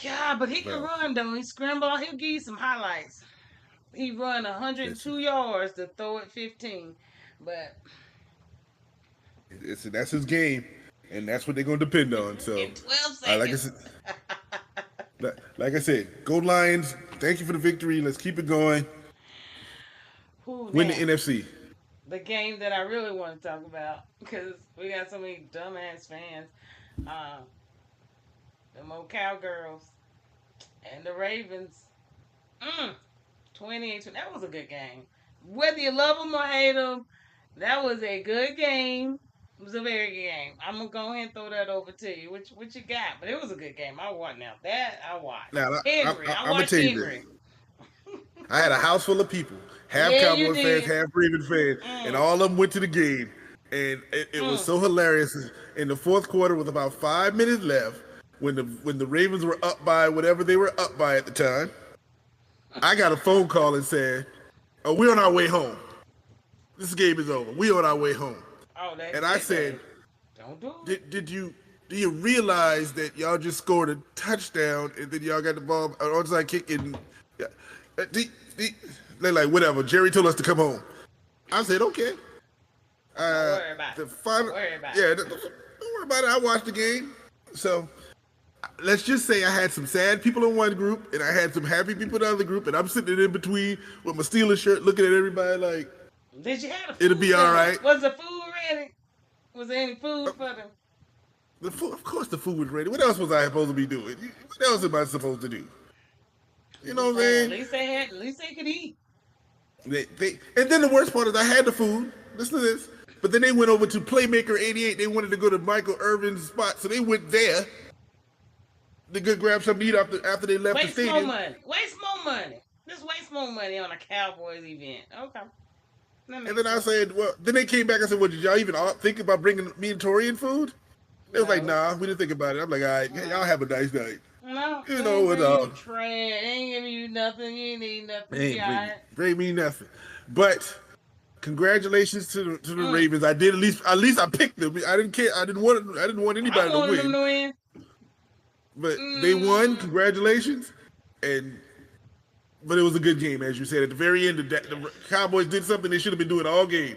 God, but he can Well, run though. He scramble. He'll give you some highlights. He run listen, 102 yards to throw it 15. But that's his game, and that's what they're gonna depend on. So, in 12 like I seconds. said, like I said, go Lions. Thank you for the victory. Let's keep it going. Who Win the now? NFC. The game that I really want to talk about because we got so many dumbass fans. Uh, the Mo Cowgirls and the Ravens. 28. That was a good game. Whether you love them or hate them, that was a good game. It was a very good game. I'm gonna go ahead and throw that over to you. What you got? But it was a good game. I watched now. That I watched. Now, Henry. I I'm gonna watched tell you this. Henry. I had a house full of people, half Yeah, you Cowboy fans, did. half Ravens fans, and Mm, all of them went to the game. And it was mm. so hilarious. In the fourth quarter, with about 5 minutes left, when the Ravens were up by whatever they were up by at the time, I got a phone call and said, "Oh, we're on our way home. This game is over. We're on our way home." Oh, And I they said, say don't do it. "Did you do you realize that y'all just scored a touchdown and then y'all got the ball an onside kick and yeah, they're like whatever. Jerry told us to come home." I said, "Okay." Don't worry about it. The Don't final, worry about it. yeah, don't worry about it. I watched the game. So let's just say I had some sad people in one group and I had some happy people in the other group, and I'm sitting in between with my Steelers shirt, looking at everybody like Did you have the it'll food be all ready? right. Was the food ready? Was there any food for them? The food, of course, the food was ready. What else was I supposed to be doing? What else am I supposed to do? You I'm know just what I'm saying. saying? At least they could eat. And then the worst part is I had the food. Listen to this. But then they went over to Playmaker 88. They wanted to go to Michael Irvin's spot, so they went there to go grab some meat after they left the Waste more stadium. money. Waste more money. Just waste more money on a Cowboys event. Okay. That And makes then I sense. said, well, then they came back and said, well, did y'all even think about bringing me and Tori in food? They was like, No. nah, we didn't think about it. I'm like, all right, hey, y'all have a nice night. No, You they know, ain't and bring you trash. They ain't giving you nothing. You ain't need nothing. they Be ain't alright. bring me nothing. But congratulations to the Mm. Ravens. I did at least I picked them. I didn't want I anybody to wanted them win, to win. but they won. Mm. Congratulations, and but it was a good game, as you said. At the very end, the Cowboys did something they should have been doing all game.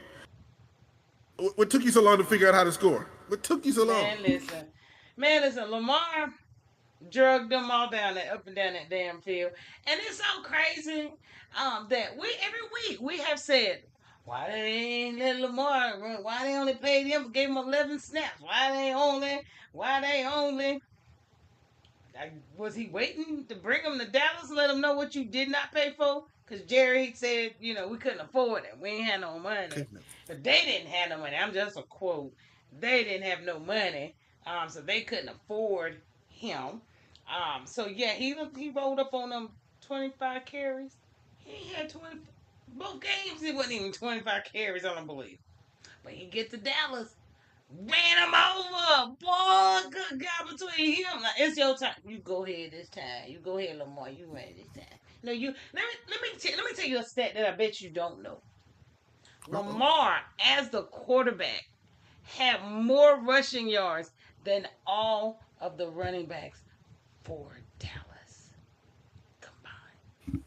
What took you so long to figure out how to score? What took you so long? Man, listen. Man, listen. Lamar drug them all down that up and down that damn field. And it's so crazy that we every week we have said, why they ain't let Lamar run? Why they only paid him, gave him 11 snaps? Why they only was he waiting to bring him to Dallas and let him know what you did not pay for? Because Jerry said, we couldn't afford it. We ain't had no money. But they didn't have no money. I'm just a quote. They didn't have no money. So they couldn't afford him. So yeah, he rolled up on them 25 carries. He had 20 both games. It wasn't even 25 carries. I don't believe. But he get to Dallas, ran him over. Boy, good God, between him. Like, it's your time. You go ahead this time. You go ahead, Lamar. You ran this time. No, you let me tell you a stat that I bet you don't know. Uh-oh. Lamar, as the quarterback, had more rushing yards than all of the running backs for Dallas combined.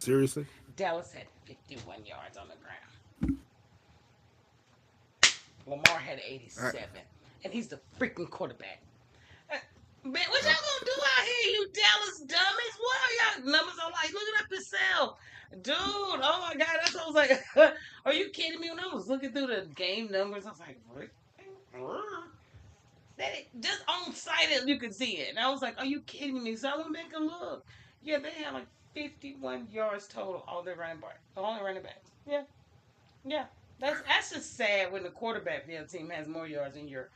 Seriously? Dallas had 51 yards on the ground. Lamar had I, 87. And he's the freaking quarterback. Man, what y'all gonna do out here, you Dallas dummies? What are y'all numbers? I'm like, look it up yourself. Dude, oh my God. That's what I was like, are you kidding me? When I was looking through the game numbers, I was like, what? Just on site, you could see it. And I was like, are you kidding me? So I went back and look. Yeah, they had like 51 yards total, all the running backs. Yeah, yeah. That's just sad when the quarterback for your team has more yards than your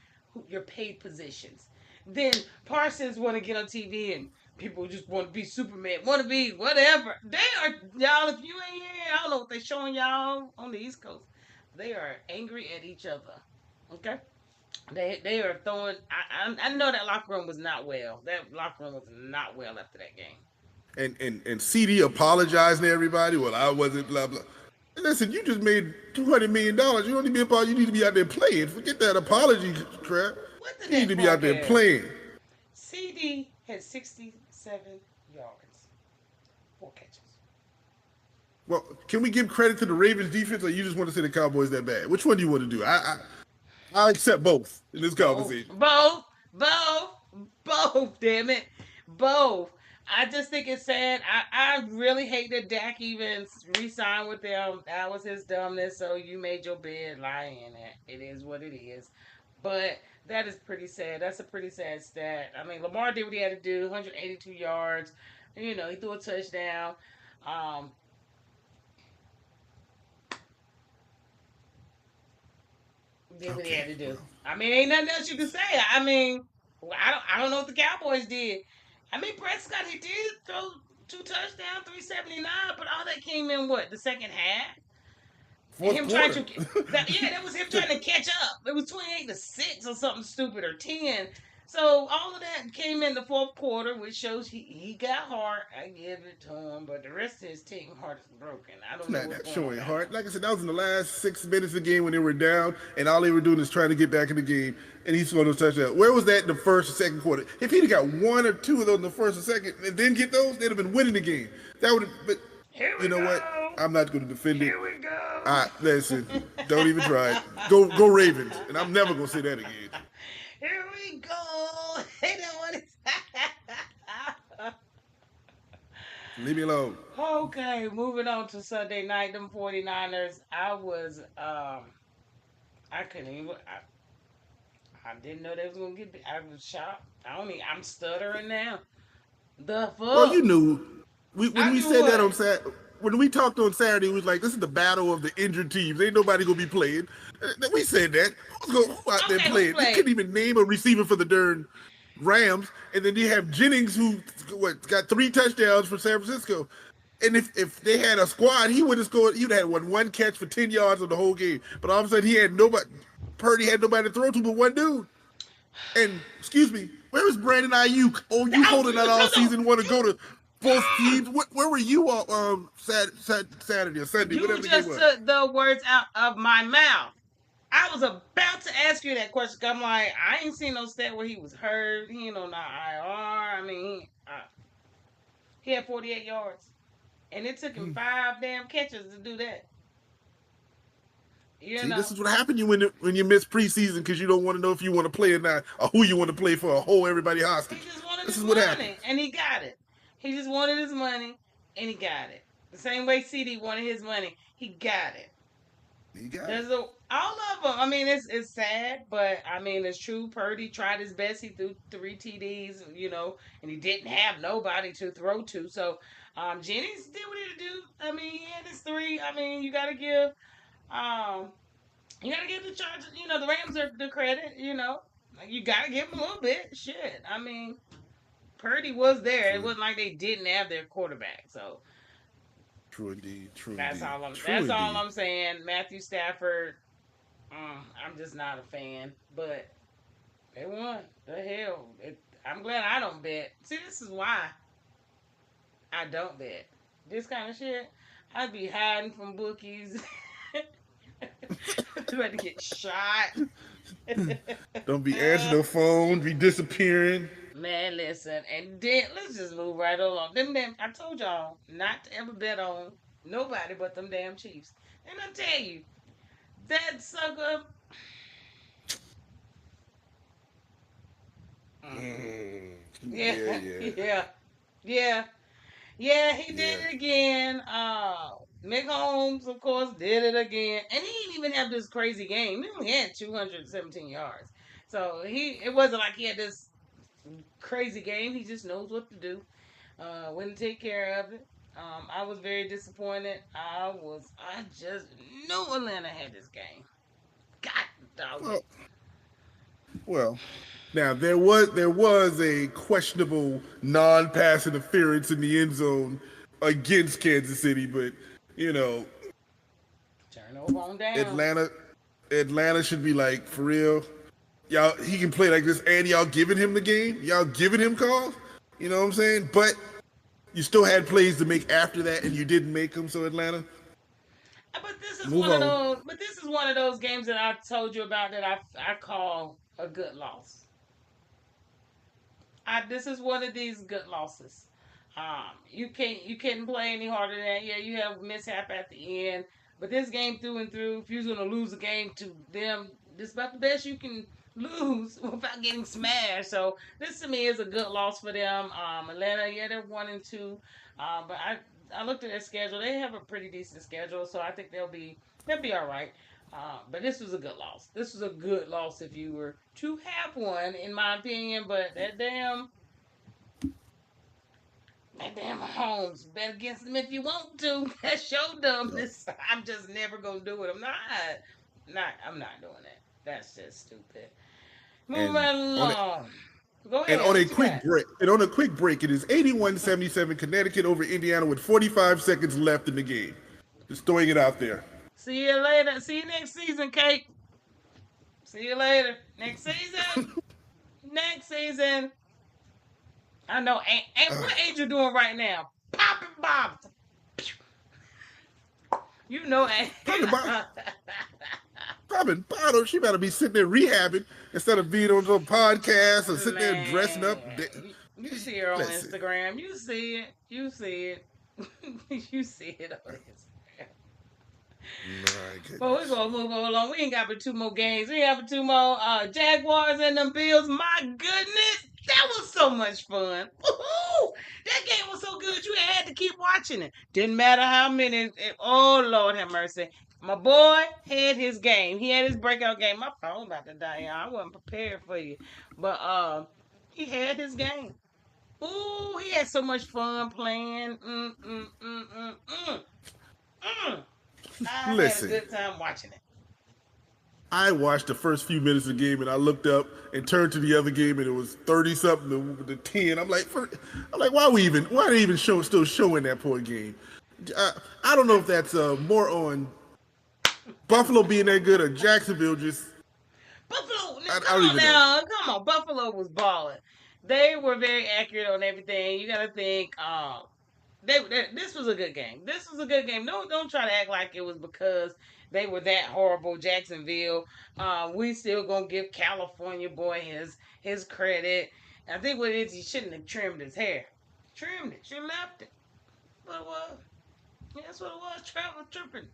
paid positions. Then Parsons want to get on TV and people just want to be Superman, want to be whatever. They are y'all. If you ain't here, I don't know what they showing y'all on the East Coast. They are angry at each other. Okay, they are throwing. I know that locker room was not well. That locker room was not well after that game. and CD apologizing to everybody. Well, I wasn't blah blah. Listen, you just made $200 million. You don't need to be about. You need to be out there playing. Forget that apology crap. What did You need that to be out punk there ass? playing. CD had 67 yards, 4 catches. Well, can we give credit to the Ravens defense, or you just want to say the Cowboys that bad? Which one do you want to do? I accept both in this Both, conversation. both, both. Damn it, both. I just think it's sad. I really hate that Dak even re-signed with them. That was his dumbness. So you made your bed, lie in it. It is what it is. But that is pretty sad. That's a pretty sad stat. I mean, Lamar did what he had to do. 182 yards. He threw a touchdown. Um, did what he Okay. had to do. Well, I mean, ain't nothing else you can say. I mean, I don't know what the Cowboys did. I mean, Prescott he did throw 2 touchdowns, 379, but all that came in what the second half. And fourth him trying quarter. to that was him trying to catch up. It was 28-6 or something stupid or 10. So all of that came in the fourth quarter, which shows he got heart. I give it to him, but the rest of his team heart is broken. I don't know Not what's that going on showing down heart. Like I said, that was in the last 6 minutes of the game when they were down, and all they were doing is trying to get back in the game, and he scored those touchdowns. Where was that in the first or second quarter? If he'd have got one or two of those in the first or second, and then get those, they'd have been winning the game. That would have. But there. Here you we know what? go. I'm not going to defend it. Here we go. Listen, don't even try it. Go Ravens, and I'm never going to say that again. Here we go. They don't want Leave me alone. Okay, moving on to Sunday night. Them 49ers. I couldn't even. I didn't know they was gonna get. I was shocked. I'm stuttering now. The Well, you fuck. knew when I we knew said that what. on Saturday. When we talked on Saturday, we was like, "This is the battle of the injured teams. Ain't nobody gonna be playing." We said that. Who out there Okay, who playing? They played? couldn't even name a receiver for the darn Rams, and then you have Jennings, who got 3 touchdowns for San Francisco. And if they had a squad, he would have scored. He'd have had one catch for 10 yards of the whole game. But all of a sudden, he had nobody. Purdy had nobody to throw to but one dude. And excuse me, where is Brandon Ayuk? Oh, you holding out all season, want to go to both teams? Where were you Saturday or Sunday, You whatever the game just was? took the words out of my mouth. I was about to ask you that question. I'm like, I ain't seen no stat where he was hurt. He ain't on the IR. I mean, he had 48 yards, and it took him 5 damn catches to do that. You See, this know, is what happened you when you miss preseason because you don't want to know if you want to play or not, or who you want to play for, or hold everybody he hostage. just wanted This his is what happened. money, and he got it. He just wanted his money, and he got it. The same way CD wanted his money, he got it. He got it. There's all of them. I mean, it's sad, but I mean, it's true. Purdy tried his best. He threw 3 TDs, and he didn't have nobody to throw to. So, Jennings did what he do. I mean, he had his 3. I mean, um, you gotta give the Chargers, the Rams are the credit. Like you gotta give them a little bit. Shit. I mean, Purdy was there. It True, wasn't like they didn't have their quarterback. So true indeed, true that's indeed, all I'm. true That's all indeed. I'm saying. Matthew Stafford. I'm just not a fan, but they won. The hell, I'm glad I don't bet. See, this is why I don't bet this kind of shit. I'd be hiding from bookies. About to get shot. Don't be answering the phone, be disappearing. Man, listen, and then let's just move right along. Them damn, I told y'all not to ever bet on nobody but them damn Chiefs. And I tell you, that sucker. Mm, yeah, Yeah, yeah, yeah, yeah. Yeah, he did yeah. it again. Mick Holmes, of course, did it again, and he didn't even have this crazy game. He only had 217 yards, so it wasn't like he had this crazy game. He just knows what to do. When to take care of it. I was very disappointed. I just knew Atlanta had this game. God dog Well, it. well. Now there was a questionable non-pass interference in the end zone against Kansas City, but you know Turn over on down. Atlanta Atlanta should be like for real. Y'all he can play like this, and y'all giving him the game. Y'all giving him calls. You know what I'm saying? But you still had plays to make after that, and you didn't make them. So Atlanta, But this is move one of on. those. But this is one of those games that I told you about that I call a good loss. This is one of these good losses. You can't play any harder than that. Yeah, you have mishap at the end, but this game through and through, if you're gonna lose a game to them, this is about the best you can lose without getting smashed. So this to me is a good loss for them. Atlanta, yeah, they're 1-2, but I looked at their schedule. They have a pretty decent schedule, so I think they'll be all right. But this was a good loss. This was a good loss if you were to have one, in my opinion. But that damn Holmes, bet against them if you want to. That's your No. dumbness. I'm just never gonna do it. I'm not doing that. That's just stupid. Moving And right on it. along. Go And ahead. on a What you quick got? break, it is 81-77 Connecticut over Indiana with 45 seconds left in the game. Just throwing it out there. See you later. See you next season, Kate. See you later. Next season. Next season. I know. And what Angel doing right now? Popping bombs. You know. Talking about popping bottles, she better be sitting there rehabbing instead of being on some podcast or sitting there dressing up. Man, you see her on Listen, Instagram. You see it. You see it. You see it on Instagram. my But we're goodness. gonna move along. We ain't got but 2 more games. We have 2 more Jaguars and them Bills. My goodness, that was so much fun. Woo-hoo! That game was so good you had to keep watching it. Didn't matter how many. Oh Lord have mercy. My boy had his game. He had his breakout game. My phone about to die, y'all. I wasn't prepared for you. But he had his game. Ooh, he had so much fun playing. Mm. I had a Listen, good time watching it. I watched the first few minutes of the game and I looked up and turned to the other game and it was 30 something to 10. I'm like, why are they even still showing that poor game? I don't know if that's more on Buffalo being that good or Jacksonville just. Buffalo, I don't come on even know. now, come on. Buffalo was balling. They were very accurate on everything. You got to think. This was a good game. This was a good game. Don't try to act like it was because they were that horrible. Jacksonville. We still gonna give California boy his credit. I think what it is, he shouldn't have trimmed his hair. Trimmed it. Should have left it. But it was. Yeah, that's what it was. Trevor tripping.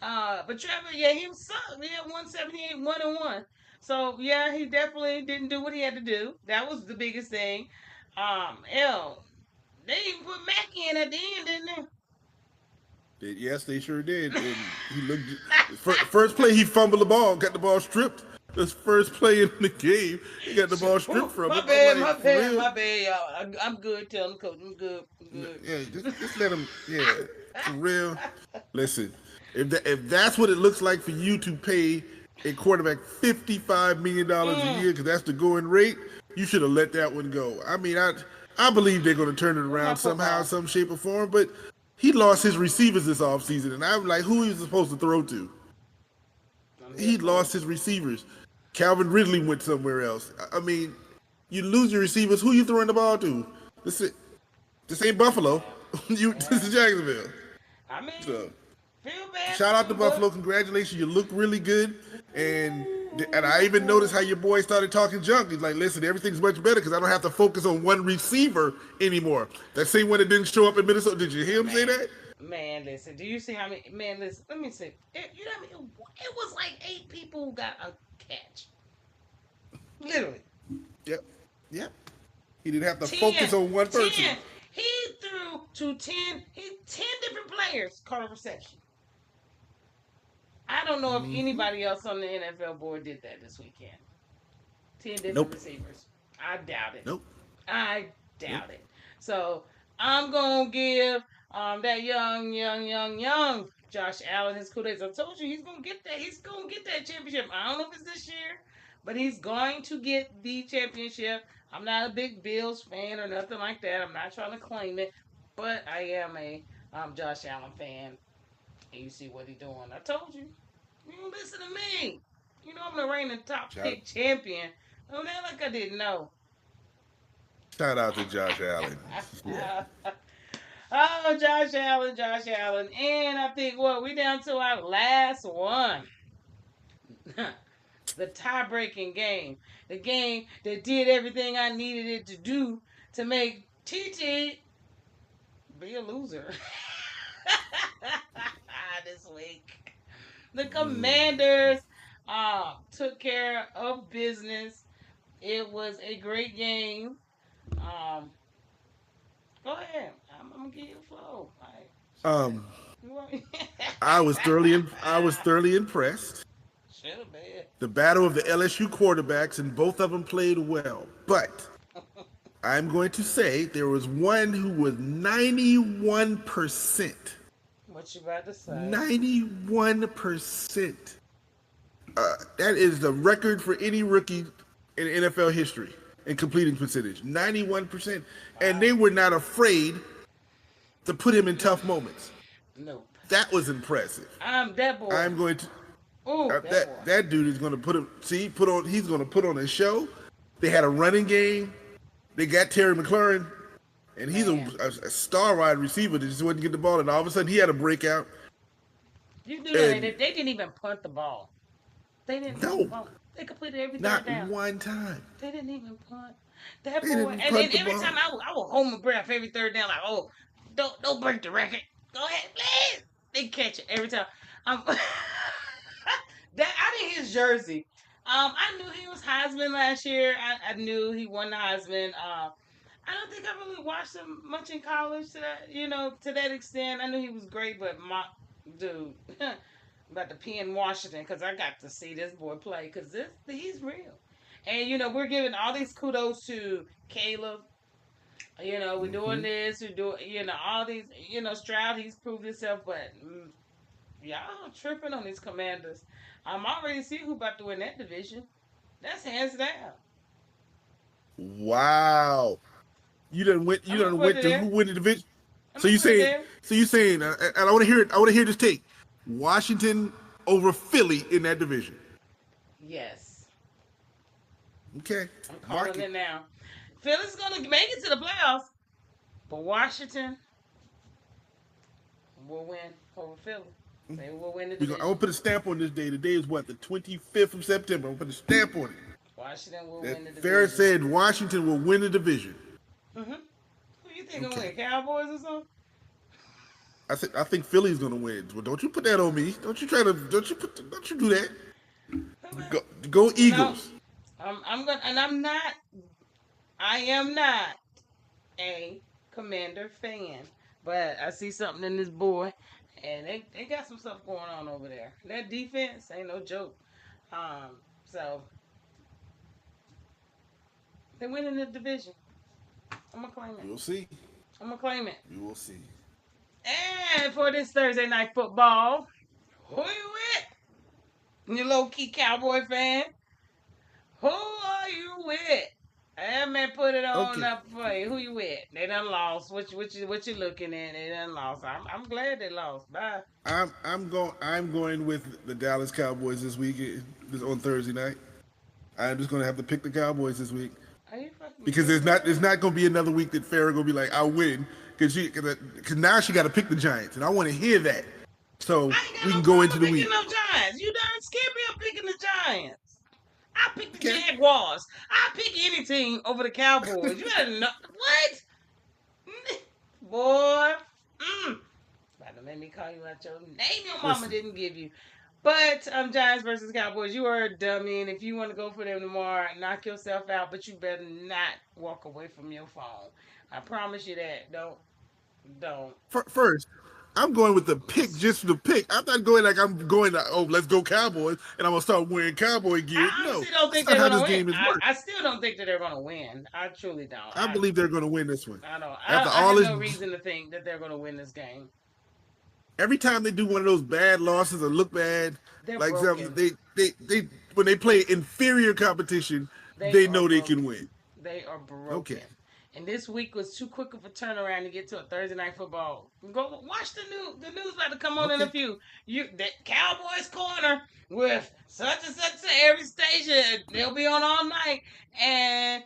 But Trevor, yeah, he was sucked. He had 178, 1-1. So yeah, he definitely didn't do what he had to do. That was the biggest thing. Hell, they even put Mac in at the end, didn't Yes, they sure did. And he looked. First play, he fumbled the ball, got the ball stripped. This first play in the game, he got the ball stripped from my him. bad, I'm my like, for bad, real? my bad, y'all. I'm good. Tell him, coach, I'm good. I'm good. Yeah, just let him. Yeah, for real. Listen, if that's what it looks like for you to pay a quarterback $55 million a year, because that's the going rate, you should have let that one go. I mean, I believe they're going to turn it around somehow, some shape or form, but he lost his receivers this offseason, and I'm like, who he was supposed to throw to? He lost his receivers. Calvin Ridley went somewhere else. I mean, you lose your receivers. Who you throwing the ball to? This ain't Buffalo. This is Jacksonville. I mean, So, feel bad. shout out to Buffalo. Congratulations. You look really good. And I even noticed how your boy started talking junk. He's like, listen, everything's much better because I don't have to focus on one receiver anymore. That same one that didn't show up in Minnesota. Did you hear him say that? Man, listen. Do you see how many? Man, listen. Let me see. You know what I mean? It was like 8 people who got a catch. Literally. Yep. Yep. He didn't have to 10, focus on one person. 10. He threw to 10. 10 different players caught a reception. I don't know if anybody else on the NFL board did that this weekend. 10 different Nope. receivers. I doubt it. Nope. I Nope. doubt it. So I'm gonna give that young Josh Allen his kudos. I told you he's gonna get that. He's gonna get that championship. I don't know if it's this year, but he's going to get the championship. I'm not a big Bills fan or nothing like that. I'm not trying to claim it, but I am a Josh Allen fan. And you see what he's doing. I told you. You don't listen to me. You know I'm the reigning top Shout, pick champion. Don't act like I didn't know. shout out to Josh Allen. Yeah. Oh, Josh Allen, Josh Allen. And I think what we down to our last one. The tie-breaking game. The game that did everything I needed it to do to make TT be a loser. This week. The Commanders took care of business. It was a great game. Um, Go ahead. I'm gonna give you a flow. Um, Right. I was thoroughly impressed. Should have been. The battle of the LSU quarterbacks, and both of them played well. But I'm going to say there was one who was 91%. What you about to say? 91%. That is the record for any rookie in NFL history in completing percentage. 91%. And they were not afraid to put him in tough moments. Nope. That was impressive. That boy. I'm going to. Ooh, That dude is going to put him. See, he's going to put on a show. They had a running game. They got Terry McLaurin, and he's a star wide receiver that just wouldn't get the ball. And all of a sudden, he had a breakout. You do know they didn't even punt the ball. They didn't. No. They completed every Not third down. one time. They didn't even punt. That They boy, didn't and punt then the every ball. time I would hold my breath every third down, like, oh, don't break the record. Go ahead, please. They catch it every time. That I didn't his jersey. I knew he was Heisman last year. I knew he won the Heisman. I don't think I really watched him much in college to that, to that extent. I knew he was great, but my dude, about to pee in Washington because I got to see this boy play because he's real. And we're giving all these kudos to Caleb. We're doing this, we're doing, all these, Stroud, he's proved himself, but Y'all tripping on these Commanders. I'm already see who about to win that division. That's hands down. Wow. You done went. You I'm gonna done put went it to who there. win the division. I'm So gonna you put it saying? there. So you saying? And I want to hear it. I want to hear this take. Washington over Philly in that division. Yes, Okay. I'm Mark calling it. it now. Philly's gonna make it to the playoffs, but Washington will win over Philly. They will win the I'm gonna division. put a stamp on this day. Today is what, the 25th of September. I'm gonna put a stamp on it. Washington will That win the Farrah division. said Washington will win the division. Mm-hmm. Who you think gonna Okay. win? Cowboys or something? I think Philly's gonna win. Well, don't you put that on me. Don't you try to. Don't you do that. Go No, Eagles. I'm gonna, and I'm not. I am not a Commander fan, but I see something in this boy, and they got some stuff going on over there. That defense ain't no joke. So they winning the division. I'm gonna claim it. We'll see. I'm gonna claim it. We will see. And for this Thursday night football, who you with? You low key Cowboy fan? Who are you with? That man put it on Okay. up for you. Who you with? They done lost. What you looking at? They done lost. I'm glad they lost. Bye. I'm going with the Dallas Cowboys this week. This on Thursday night. I'm just gonna have to pick the Cowboys this week Are you fucking because for there's real? not gonna be another week that Farrah gonna be like I win because now she got to pick the Giants and I want to hear that so I ain't got we no can go into problem the picking week. no Giants. You done scared me of picking the Giants. I pick the Okay. Jaguars. I pick any team over the Cowboys. You had enough. What? Boy. About to make me call you out your name your mama Listen, didn't give you. But Giants versus Cowboys, you are a dummy, and if you want to go for them tomorrow, knock yourself out. But you better not walk away from your phone. I promise you that. Don't. first, I'm going with the pick just for the pick. I'm not going like I'm going to, oh, let's go Cowboys, and I'm going to start wearing cowboy gear. I No, honestly don't that's think not they're how gonna this win. game is worked. I still don't think that they're gonna win. I truly don't. I believe they're going to win this one. I don't. After I all have this, no reason to think that they're gonna win this game. every time they do one of those bad losses or look bad, They're like something, broken. they when they play inferior competition, They they are know they can broken. win. They are Okay. broken. And this week was too quick of a turnaround to get to a Thursday night football. Go watch the news. The news about to come on in a Okay. few. You the Cowboys corner with such and such to every station. They'll be on all night, and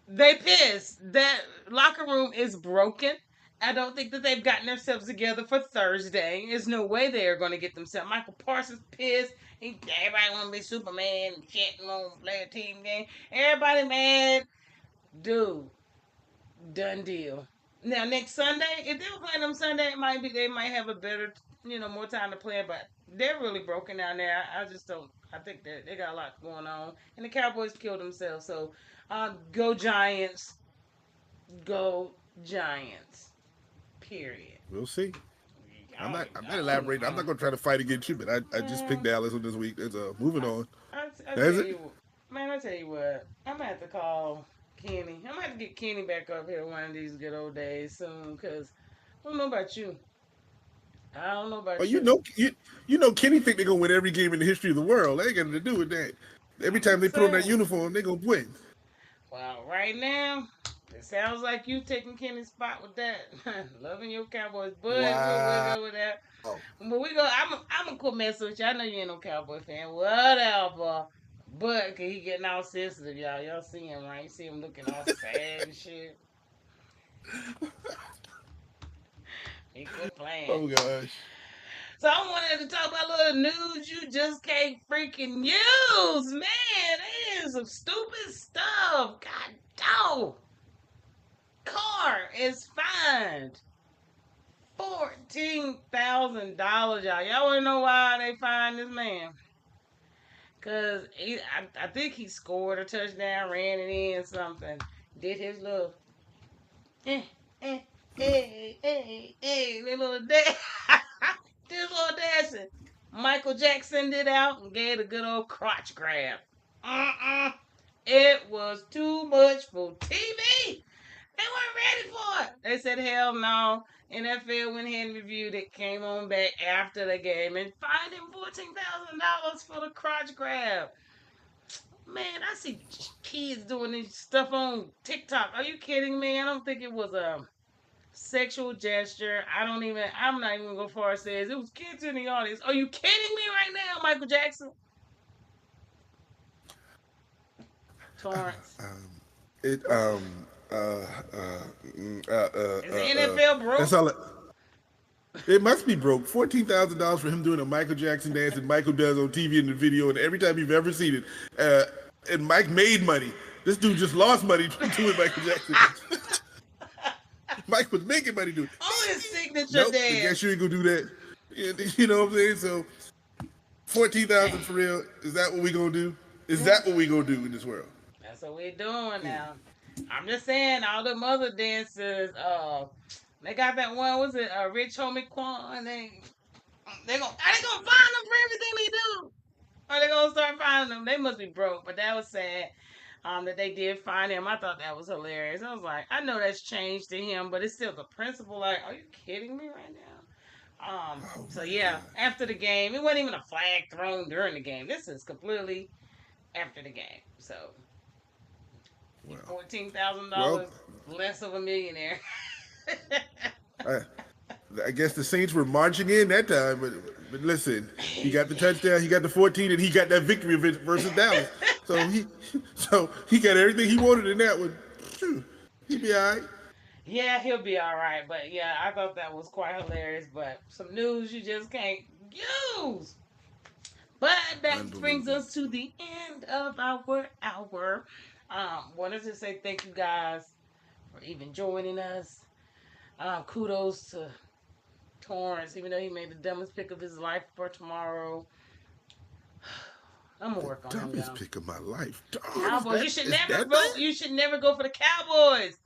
they pissed. That locker room is broken. I don't think that they've gotten themselves together for Thursday. There's no way they are going to get themselves. Michael Parsons pissed. Everybody want to be Superman and shit and want to play a team game. Everybody mad. Dude, done deal. Now next Sunday, if they were playing them Sunday, it might be they might have a better, more time to play. But they're really broken down there. I just don't. I think that they got a lot going on, and the Cowboys killed themselves. So, go Giants, go Giants. Period. We'll see. I'm I not. don't, I'm not I don't elaborating. I'm not know. going to try to fight against you, but I just picked Man, Dallas on this week. It's moving I, on. I tell That's it. you, man, I tell you what, I'm gonna have to call Kenny. I'm gonna have to get Kenny back up here one of these good old days soon, cause I don't know about you. I don't know Oh, about you you. know, Kenny think they're gonna win every game in the history of the world. They ain't got nothing to do with that. Every I'm time they just put on that saying. uniform, they gonna win. Well, right now, it sounds like you taking Kenny's spot with that. Loving your Cowboys, but we'll Wow. go with that. But we go. I'm gonna quit messing with you. I know you ain't no Cowboy fan. Whatever. But cause he getting all sensitive, y'all. Y'all see him, right? You see him looking all sad and shit. He quit playing. Oh gosh. So I wanted to talk about a little news you just can't freaking use. Man, it is some stupid stuff. God dog. Car is fined $14,000, y'all. Y'all wanna know why they fined this man? Cause I think he scored a touchdown, ran it in, something. Did his little eh, eh, little dance. This little dancing. Michael Jackson did out and gave a good old crotch grab. Uh-uh. It was too much for TV. They weren't ready for it. They said, hell no. NFL went ahead and reviewed it, came on back after the game and fined him $14,000 for the crotch grab. Man, I see kids doing this stuff on TikTok. Are you kidding me? I don't think it was a sexual gesture. I'm not even going to go far as says it was kids in the audience. Are you kidding me right now, Michael Jackson? Torrance. It Is the NFL broke? That's all. It must be broke. $14,000 for him doing a Michael Jackson dance that Michael does on TV in the video, and every time you've ever seen it, and Mike made money. This dude just lost money doing Michael Jackson. Mike was making money doing it. On his signature Nope, I dance. guess you ain't gonna do that. You know what I'm saying? So, 14,000 for real. Is that what we gonna do? Is that what we gonna do in this world? That's what we're doing now. I'm just saying, all them other dancers, they got that one, was it Rich Homie Quan? Are they gonna find them for everything they do? Or they gonna start finding them? They must be broke, but that was sad. That they did find him. I thought that was hilarious. I was like, I know that's changed to him, but it's still the principle. Like, are you kidding me right now? So yeah, God. after the game, it wasn't even a flag thrown during the game. This is completely after the game. So Wow. $14,000 less of a millionaire. I guess the Saints were marching in that time, but listen, he got the touchdown, he got the 14, and he got that victory versus Dallas. So he got everything he wanted in that one. He'd be all right. Yeah, he'll be all right. But yeah, I thought that was quite hilarious. But some news you just can't use. But that brings us to the end of our hour. Wanted to say thank you guys for even joining us. Kudos to Torrence, even though he made the dumbest pick of his life for tomorrow. I'm gonna work on him. Dumbest pick of my life. Cowboys. You should never vote. You should never go for the Cowboys.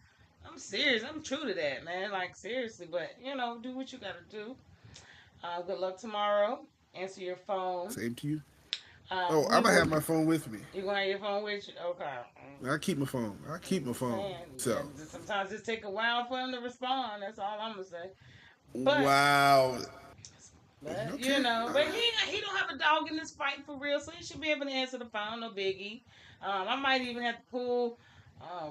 I'm serious. I'm true to that, man. Like seriously, but do what you gotta do. Good luck tomorrow. Answer your phone. Same to you. I'm gonna have my phone with me. You gonna have your phone with you? Okay. I keep my phone. Man, So sometimes it take a while for him to respond. That's all I'm gonna say. But, wow. But Okay. but he don't have a dog in this fight for real, so he should be able to answer the phone. No biggie. I might even have to pull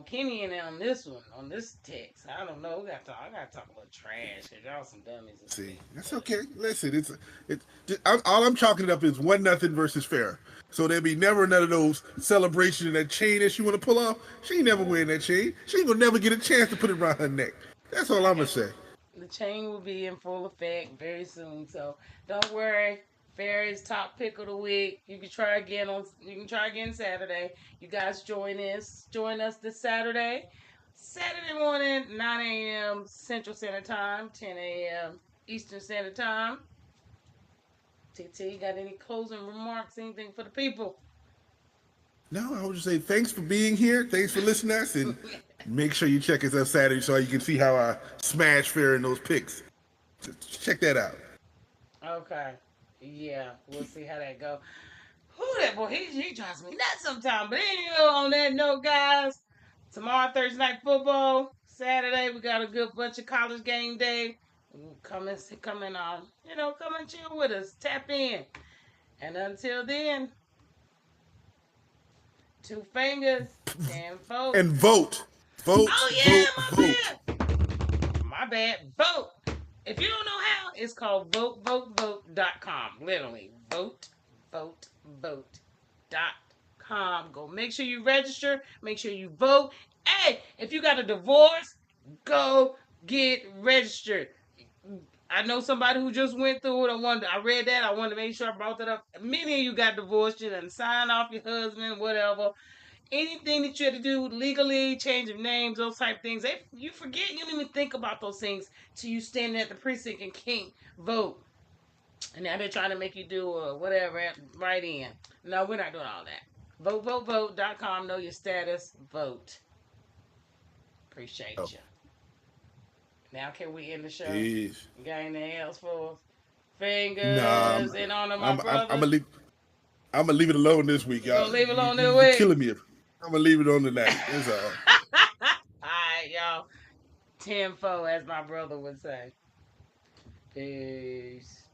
Kenny in on this one, on this text. I don't know. I gotta talk a little trash because y'all some dummies. See, that's okay. Listen, all I'm chalking it up is 1-0 versus Farrah. So there'll be never none of those celebrations and that chain that she want to pull off. She ain't never wearing that chain. She ain't gonna never get a chance to put it around her neck. That's all I'm gonna say. The chain will be in full effect very soon, so don't worry. Farrah's top pick of the week. You can try again Saturday. You guys join us this Saturday. Saturday morning, 9 a.m. Central Standard Time, 10 a.m. Eastern Standard Time. TT, you got any closing remarks, anything for the people? No, I would just say thanks for being here. Thanks for listening to us, and make sure you check us out Saturday so you can see how I smash Farrah in those picks. Check that out. Okay. Yeah, we'll see how that go. Who that boy? He drives me nuts sometimes. But anyway, on that note, guys, tomorrow Thursday night football. Saturday we got a good bunch of college game day. Come and chill with us. Tap in. And until then, 2 fingers and vote. And vote. Vote. Oh yeah, vote. my bad. Vote. If you don't know how, it's called vote.com. Literally, vote.com. Go make sure you register. Make sure you vote. Hey, if you got a divorce, go get registered. I know somebody who just went through it. I read that. I wanted to make sure I brought that up. Many of you got divorced. You done sign off your husband, whatever. Anything that you had to do legally, change of names, those type things, you forget. You don't even think about those things till you stand at the precinct and can't vote. And now they're trying to make you do whatever right in. No, we're not doing all that. Vote.com. Know your status. Vote. Appreciate you. Now can we end the show? Jeez. You got anything else for us? Fingers in honor of my brother. I'm gonna leave it alone this week, y'all. Gonna leave it alone this week. Killing me. I'm gonna leave it on tonight. That's all. All right, y'all. Tenfold, as my brother would say. Peace.